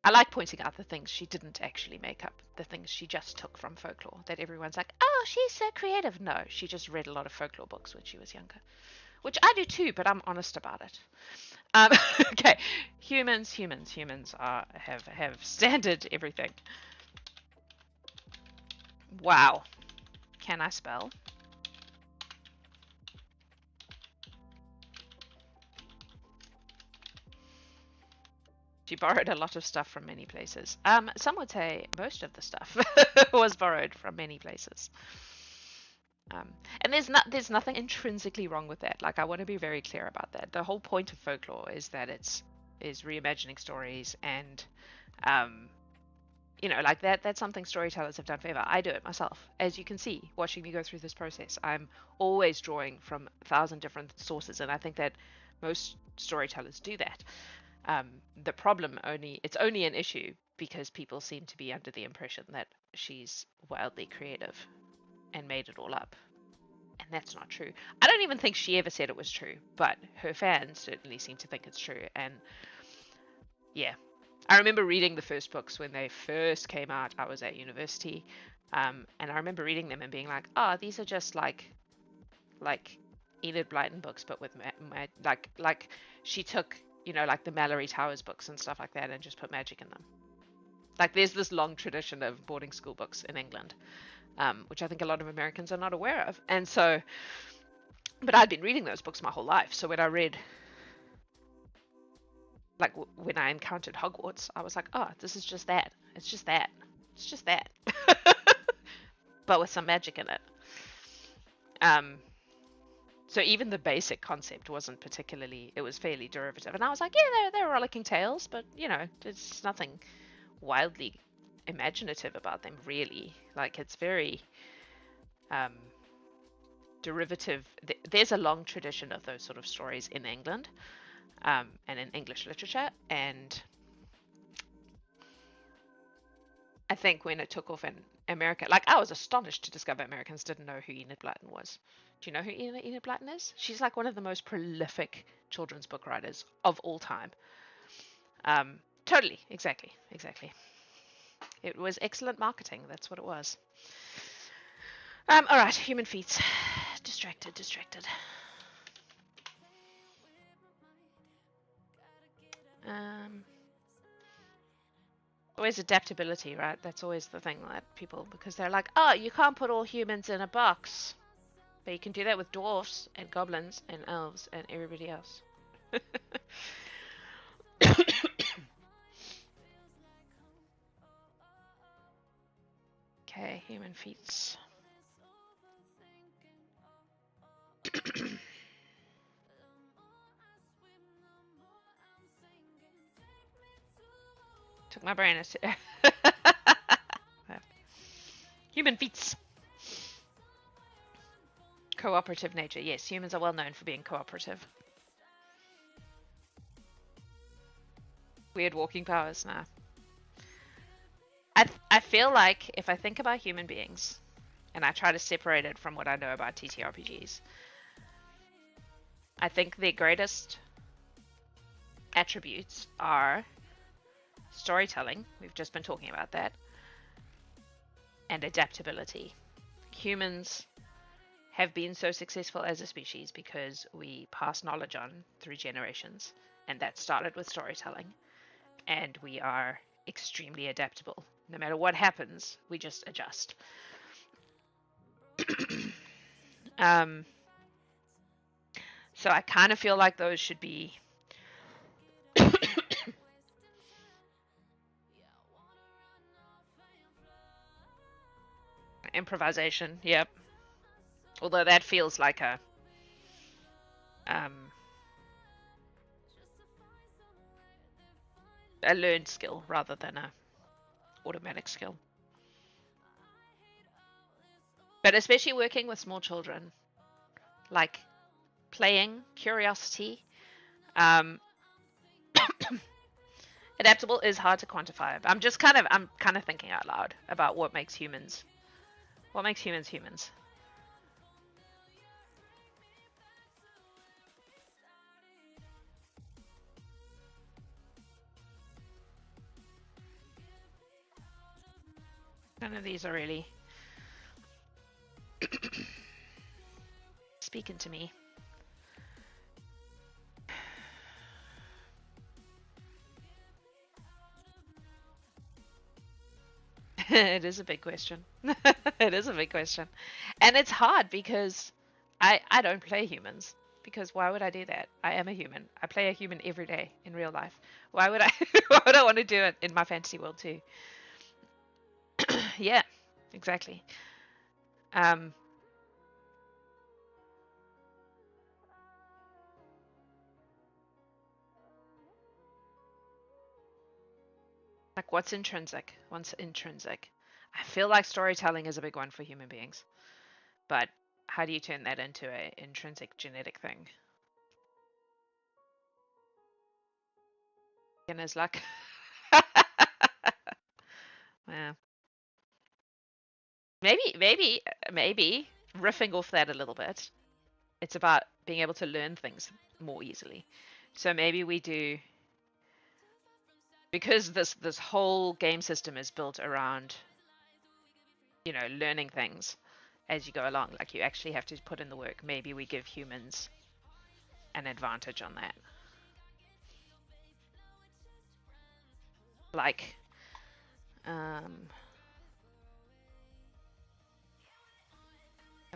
I like pointing out the things she didn't actually make up, the things she just took from folklore, that everyone's like, oh, she's so creative. No, she just read a lot of folklore books when she was younger, which I do too, but I'm honest about it. Um, okay, humans have standard everything. Wow, can I spell? She borrowed a lot of stuff from many places. Some would say most of the stuff was borrowed from many places. And there's nothing intrinsically wrong with that. Like, I want to be very clear about that. The whole point of folklore is that is reimagining stories, and like that's something storytellers have done forever. I do it myself, as you can see watching me go through this process. I'm always drawing from 1,000 different sources, and I think that most storytellers do that. The problem it's only an issue because people seem to be under the impression that she's wildly creative and made it all up. And that's not true. I don't even think she ever said it was true, but her fans certainly seem to think it's true. And yeah, I remember reading the first books when they first came out. I was at university, and I remember reading them and being like, oh, these are just like Enid Blyton books, but with like she took like the Mallory Towers books and stuff like that and just put magic in them. Like, there's this long tradition of boarding school books in England, which I think a lot of Americans are not aware of. And so, but I'd been reading those books my whole life. So when I read, like when I encountered Hogwarts, I was like, oh, this is just that. It's just that. It's just that. But with some magic in it. So even the basic concept wasn't particularly, it was fairly derivative. And I was like, yeah, they're rollicking tales, but there's nothing wildly imaginative about them, really. Like, it's very derivative. There's a long tradition of those sort of stories in England, and in English literature. And I think when it took off in America, like, I was astonished to discover Americans didn't know who Enid Blyton was. Do you know who Enid Blyton is? She's like one of the most prolific children's book writers of all time. Totally, exactly. It was excellent marketing. That's what it was. All right, human feet. Distracted. Always adaptability, right? That's always the thing that people, because they're like, oh, you can't put all humans in a box. But you can do that with dwarfs and goblins and elves and everybody else. Okay, human feats. Took my brain. Human feats. Cooperative nature. Yes, humans are well known for being cooperative. Weird walking powers now. I feel like if I think about human beings and I try to separate it from what I know about TTRPGs, I think their greatest attributes are storytelling. We've just been talking about that. And adaptability. Humans have been so successful as a species because we pass knowledge on through generations, and that started with storytelling. And we are extremely adaptable. No matter what happens, we just adjust. So I kind of feel like those should be improvisation. Yep. Although that feels like a learned skill rather than a automatic skill. But especially working with small children, like playing, curiosity, adaptable is hard to quantify. I'm kind of thinking out loud about what makes humans humans. None of these are really speaking to me. It is a big question. It is a big question. And it's hard because I don't play humans. Because why would I do that? I am a human. I play a human every day in real life. Why would I why would I want to do it in my fantasy world too? Yeah, exactly. Um like what's intrinsic? What's intrinsic? I feel like storytelling is a big one for human beings. But how do you turn that into an intrinsic genetic thing? Beginner's luck. Yeah. Maybe riffing off that a little bit. It's about being able to learn things more easily. So maybe we do, because this whole game system is built around, learning things as you go along. Like you actually have to put in the work. Maybe we give humans an advantage on that. Like, have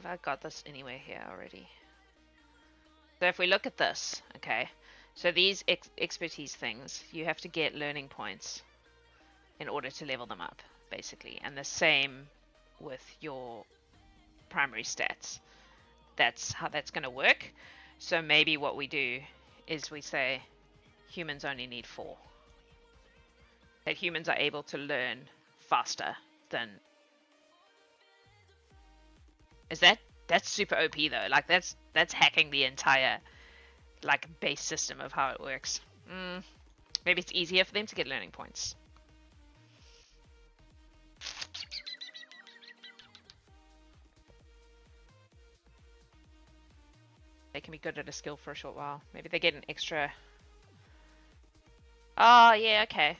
I got this anywhere here already? So if we look at this, okay, so these expertise things, you have to get learning points in order to level them up, basically. And the same with your primary stats. That's how that's going to work. So maybe what we do is we say humans only need 4. That humans are able to learn faster than... That's super OP though. Like that's hacking the entire like base system of how it works. Maybe it's easier for them to get learning points. They can be good at a skill for a short while. Maybe they get an extra... Oh, yeah, okay.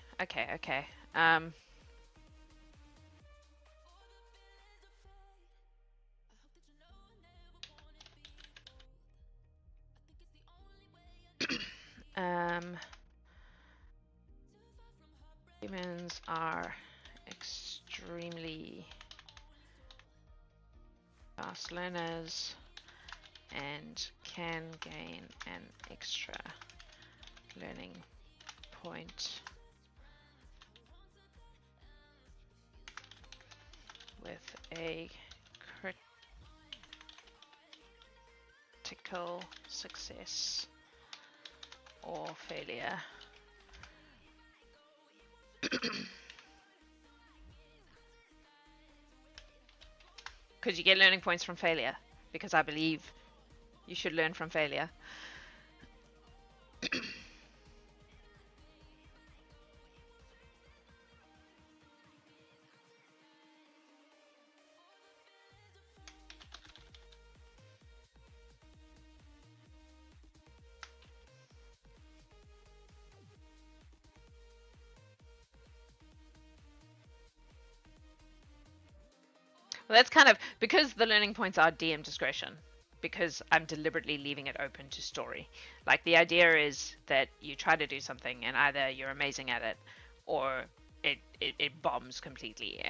Humans are extremely fast learners and can gain an extra learning point with a critical success or failure. Because you get learning points from failure, because I believe you should learn from failure. Well, that's kind of because the learning points are DM discretion, because I'm deliberately leaving it open to story. Like the idea is that you try to do something and either you're amazing at it or it bombs completely,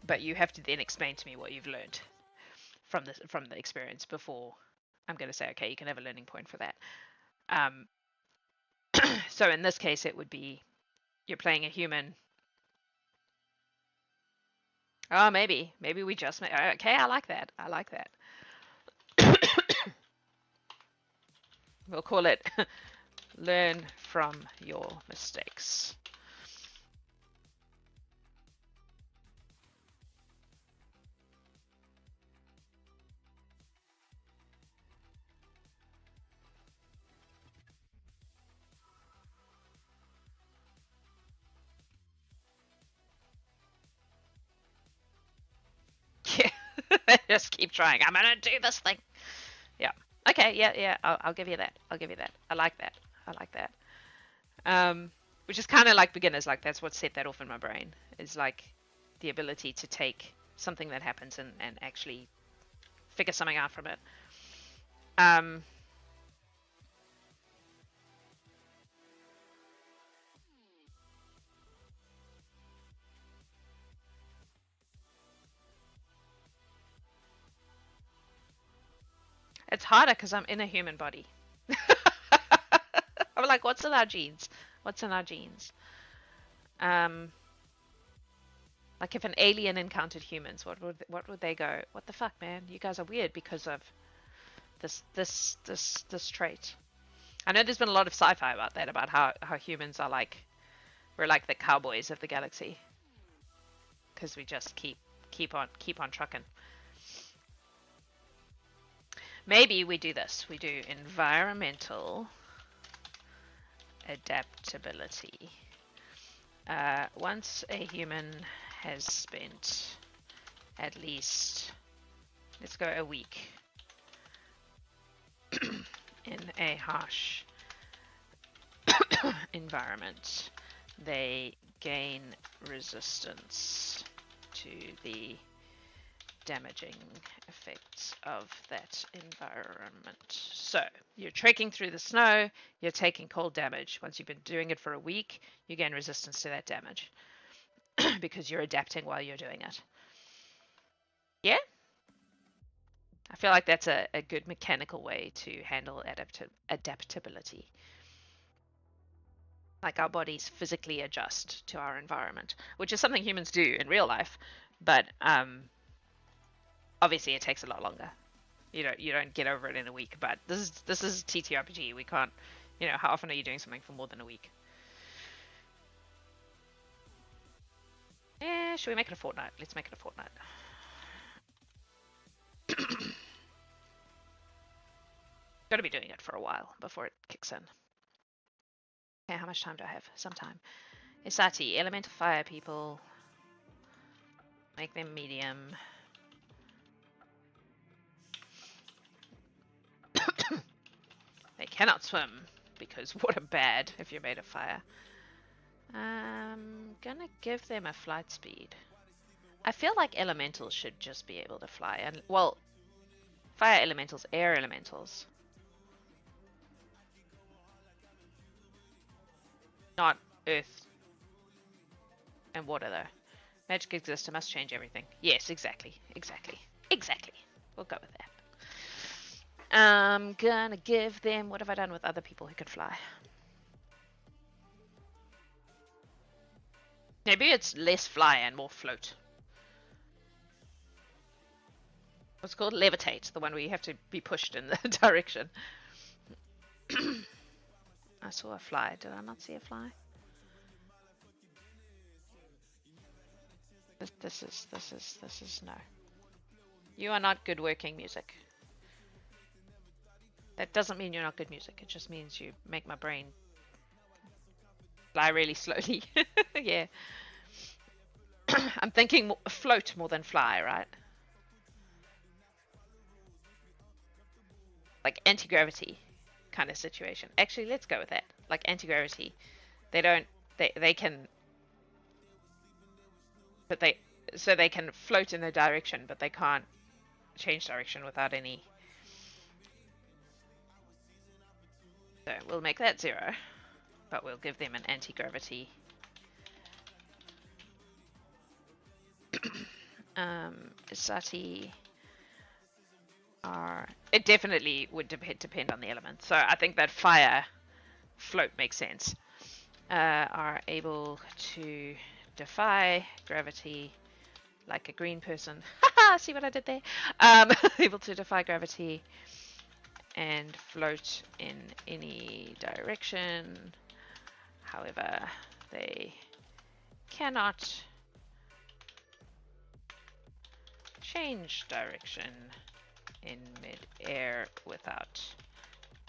but you have to then explain to me what you've learned from the experience before I'm going to say, okay, you can have a learning point for that. So in this case, it would be you're playing a human. Oh, maybe we just make... Okay, I like that. We'll call it learn from your mistakes. Yeah, just keep trying. I'm gonna do this thing. Yeah. Okay. Yeah. I'll give you that. I like that. Which is kind of like beginners. Like that's what set that off in my brain. Is like the ability to take something that happens and actually figure something out from it. It's harder because I'm in a human body. I'm like, what's in our genes? What's in our genes? Like if an alien encountered humans, what would they go? What the fuck, man? You guys are weird because of this trait. I know there's been a lot of sci-fi about that, about how humans are like, we're like the cowboys of the galaxy because we just keep on trucking. Maybe we do this. We do environmental adaptability. Once a human has spent at least, let's go a week in a harsh environment, they gain resistance to the damaging effects of that environment. So you're trekking through the snow, you're taking cold damage. Once you've been doing it for a week, you gain resistance to that damage because you're adapting while you're doing it. Yeah? I feel like that's a good mechanical way to handle adaptability. Like our bodies physically adjust to our environment, which is something humans do in real life, but obviously it takes a lot longer. You don't get over it in a week, but this is TTRPG. We can't, how often are you doing something for more than a week? Should we make it a fortnight? Let's make it a fortnight. Gotta be doing it for a while before it kicks in. Okay, how much time do I have? Some time. Isati, elemental fire people. Make them medium. They cannot swim, because water bad if you're made of fire. I'm gonna give them a flight speed. I feel like elementals should just be able to fly. And well, fire elementals, air elementals. Not earth and water though. Magic exists, it must change everything. Yes, exactly. We'll go with that. I'm gonna give them... What have I done with other people who can fly? Maybe it's less fly and more float. What's called levitate, the one where you have to be pushed in the direction. I saw a fly. Did I not see a fly? This is no. You are not good working music. That doesn't mean you're not good music. It just means you make my brain fly really slowly. Yeah. I'm thinking float more than fly, right? Like anti-gravity kind of situation. Actually, let's go with that. Like anti-gravity. They can, but they can float in a direction, but they can't change direction without any. So we'll make that 0, but we'll give them an anti-gravity. Sati are... It definitely would depend on the element. So I think that fire float makes sense. Are able to defy gravity like a green person. Haha, see what I did there? Able to defy gravity and float in any direction. However, they cannot change direction in mid-air without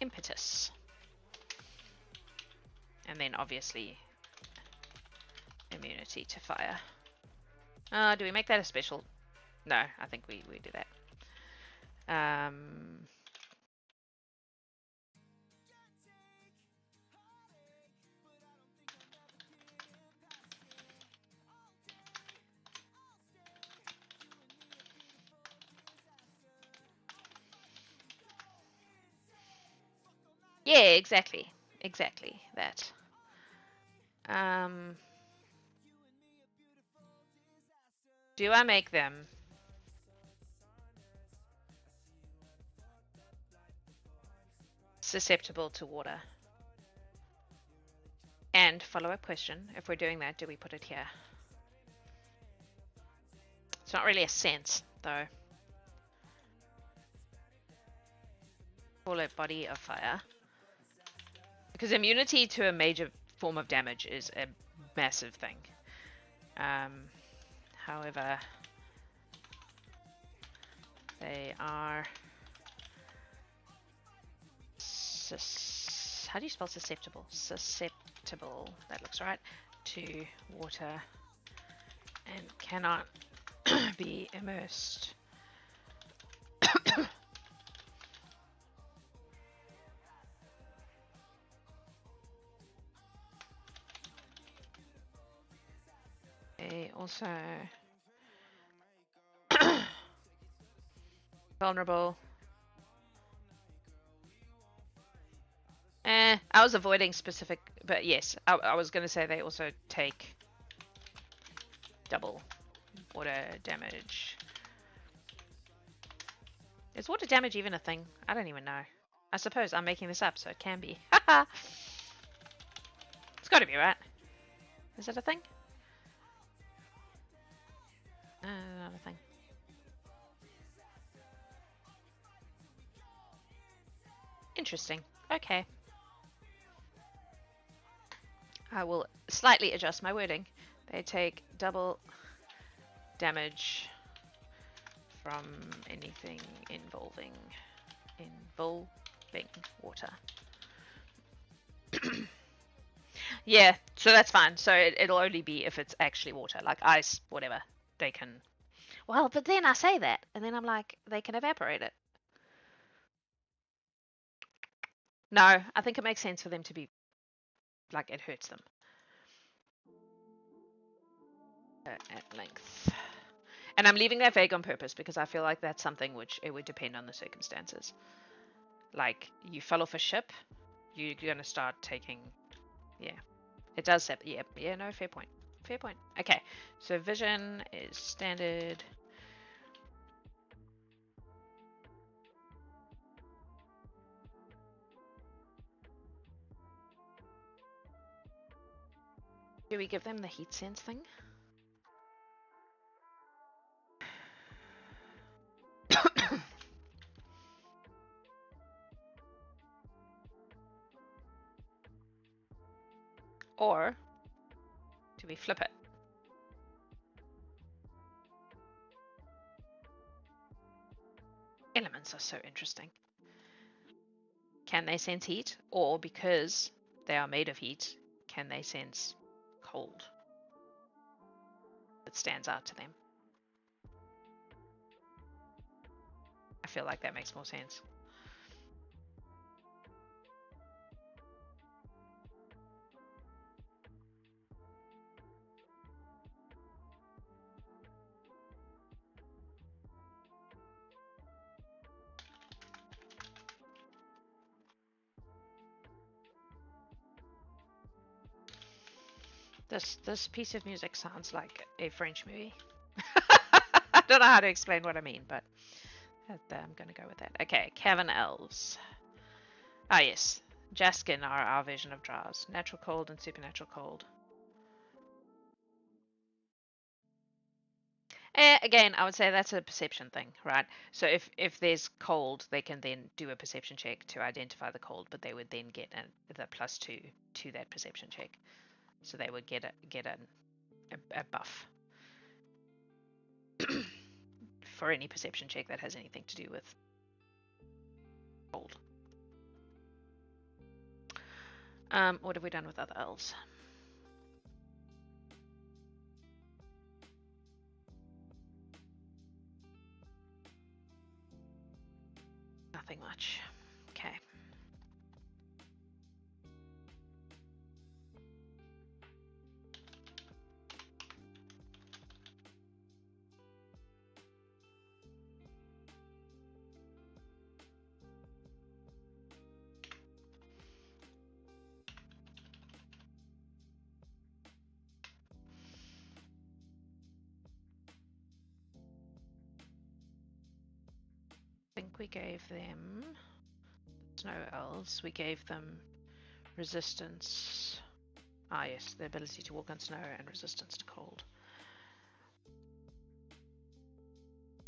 impetus. And then obviously immunity to fire. Do we make that a special? No, I think we do that. Yeah, exactly. Exactly that. Do I make them susceptible to water? And follow-up question, if we're doing that, do we put it here? It's not really a sense, though. Call it body of fire. Because immunity to a major form of damage is a massive thing. However, they are... How do you spell susceptible? Susceptible, that looks right, to water and cannot be immersed. They also vulnerable. I was avoiding specific, but yes, I was going to say they also take double water damage. Is water damage even a thing? I don't even know. I suppose I'm making this up, so it can be. Haha! It's got to be, right? Is it a thing? Not a thing. Interesting. Okay. I will slightly adjust my wording. They take double damage from anything involving water. Yeah, so that's fine. So it'll only be if it's actually water, like ice, whatever. They can. Well, but then I say that, and then I'm like, they can evaporate it. No, I think it makes sense for them to be like it hurts them. At length. And I'm leaving that vague on purpose because I feel like that's something which it would depend on the circumstances. Like, you fell off a ship, you're going to start taking... Yeah. It does have... Yeah, no, fair point. Fair point. Okay, so vision is standard. Do we give them the heat sense thing? Or do we flip it? Elements are so interesting. Can they sense heat? Or because they are made of heat, can they sense cold? That stands out to them. I feel like that makes more sense. This piece of music sounds like a French movie. I don't know how to explain what I mean, but I'm going to go with that. Okay, cavern elves. Ah, yes. Jaskin are our version of drows. Natural cold and supernatural cold. Again, I would say that's a perception thing, right? So if there's cold, they can then do a perception check to identify the cold, but they would then get the +2 to that perception check. So they would get a buff for any perception check that has anything to do with cold. What have we done with other elves? Nothing much. Okay. think we gave them snow elves. We gave them resistance. Ah, yes, the ability to walk on snow and resistance to cold.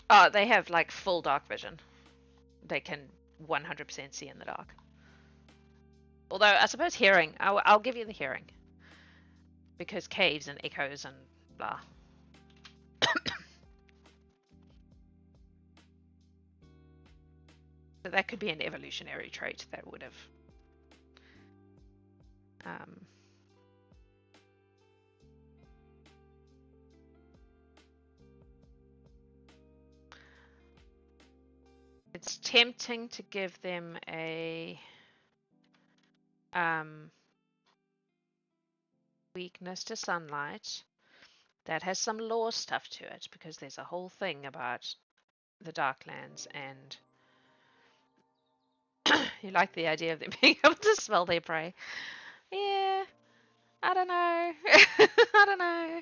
Oh, they have like full dark vision. They can 100% see in the dark. Although I suppose hearing, I'll give you the hearing. Because caves and echoes and blah. So that could be an evolutionary trait that would have it's tempting to give them a weakness to sunlight that has some lore stuff to it, because there's a whole thing about the Darklands, and you like the idea of them being able to smell their prey. Yeah, I don't know. I don't know.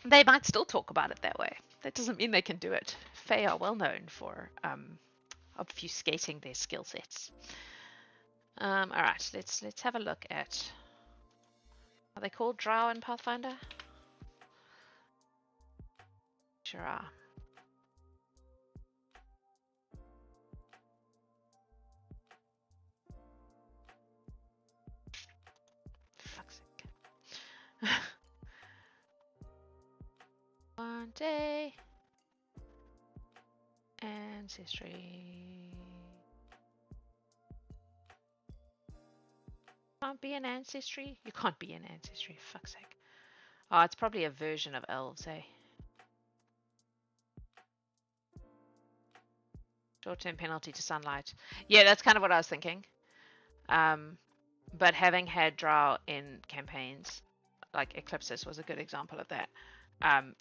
They might still talk about it that way. That doesn't mean they can do it. Fae are well known for obfuscating their skill sets. All right, let's have a look at. Are they called Drow in Pathfinder? Sure are. Fuck's sake. One day. Ancestry. Can't be an ancestry? You can't be an ancestry, fuck's sake. Oh, it's probably a version of elves, eh? Short-term penalty to sunlight. Yeah, that's kind of what I was thinking. But having had Drow in campaigns, like Eclipsis was a good example of that.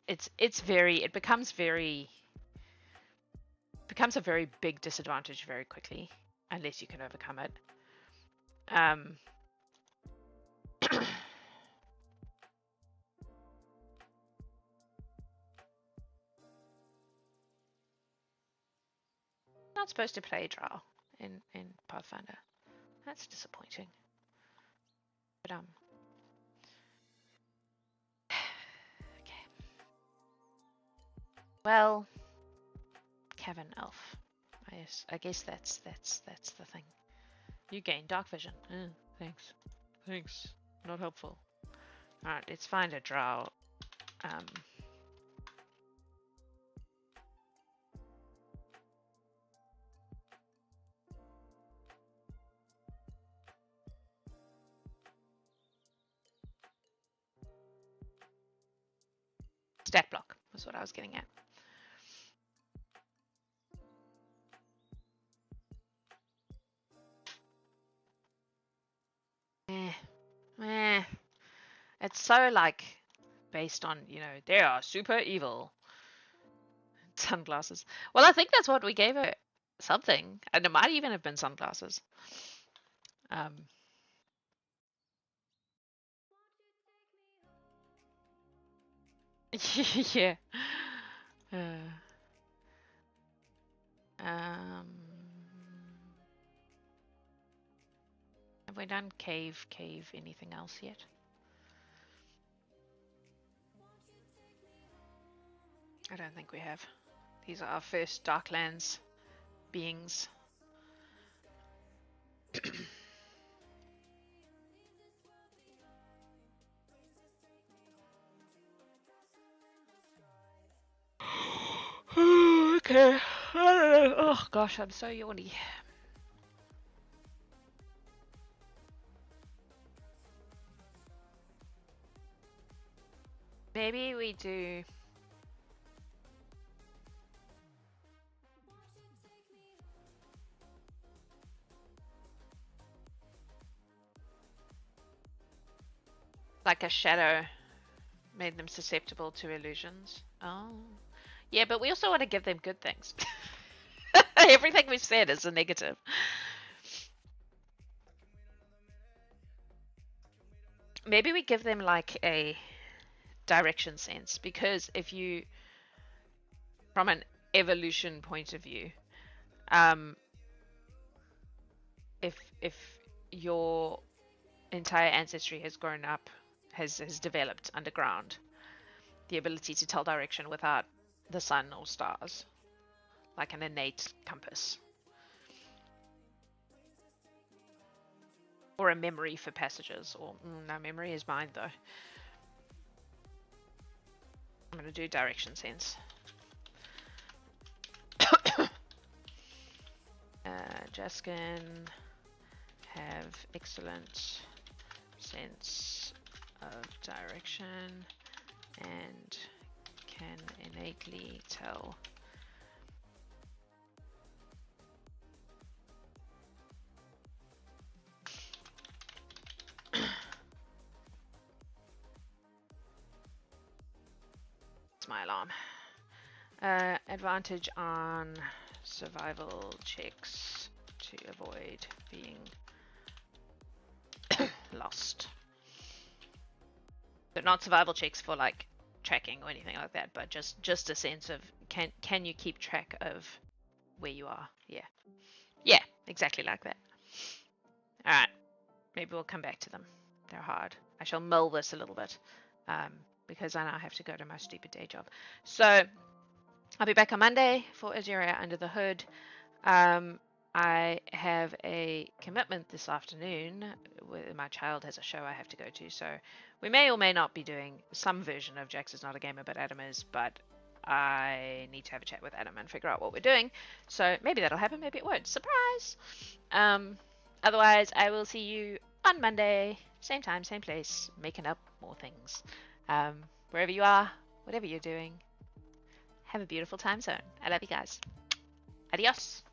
It becomes a very big disadvantage very quickly, unless you can overcome it. Not supposed to play Drow in Pathfinder. That's disappointing. But okay. Well, Cavern Elf. I guess that's the thing. You gain dark vision. Thanks. Thanks. Not helpful. Alright, let's find a Drow. Stat block was what I was getting at. It's so like based on, they are super evil. Sunglasses. Well, I think that's what we gave her, something, and it might even have been sunglasses. Yeah. Have we done cave, anything else yet? I don't think we have. These are our first Darklands beings. Okay. Oh gosh, I'm so yawny. Maybe we do. Like a shadow made them susceptible to illusions. Oh. Yeah, but we also want to give them good things. Everything we've said is a negative. Maybe we give them like a direction sense, because if you, from an evolution point of view, if your entire ancestry has grown up, has developed underground, the ability to tell direction without the sun or stars, like an innate compass. Or a memory for passages, or no, memory is mine though. I'm going to do direction sense. Jaskin have excellent sense of direction and can innately tell it's my alarm. Advantage on survival checks to avoid being lost. So not survival checks for like tracking or anything like that, but just a sense of can you keep track of where you are? Yeah, exactly like that. All right, maybe we'll come back to them. They're hard. I shall mull this a little bit because I now have to go to my stupid day job. So I'll be back on Monday for Azurhia Under the Hood. I have a commitment this afternoon where my child has a show I have to go to, so we may or may not be doing some version of Jax is not a gamer but Adam is, but I need to have a chat with Adam and figure out what we're doing. So maybe that'll happen, maybe it won't. Surprise! Otherwise, I will see you on Monday, same time, same place, making up more things. Wherever you are, whatever you're doing, have a beautiful time zone. I love you guys. Adios.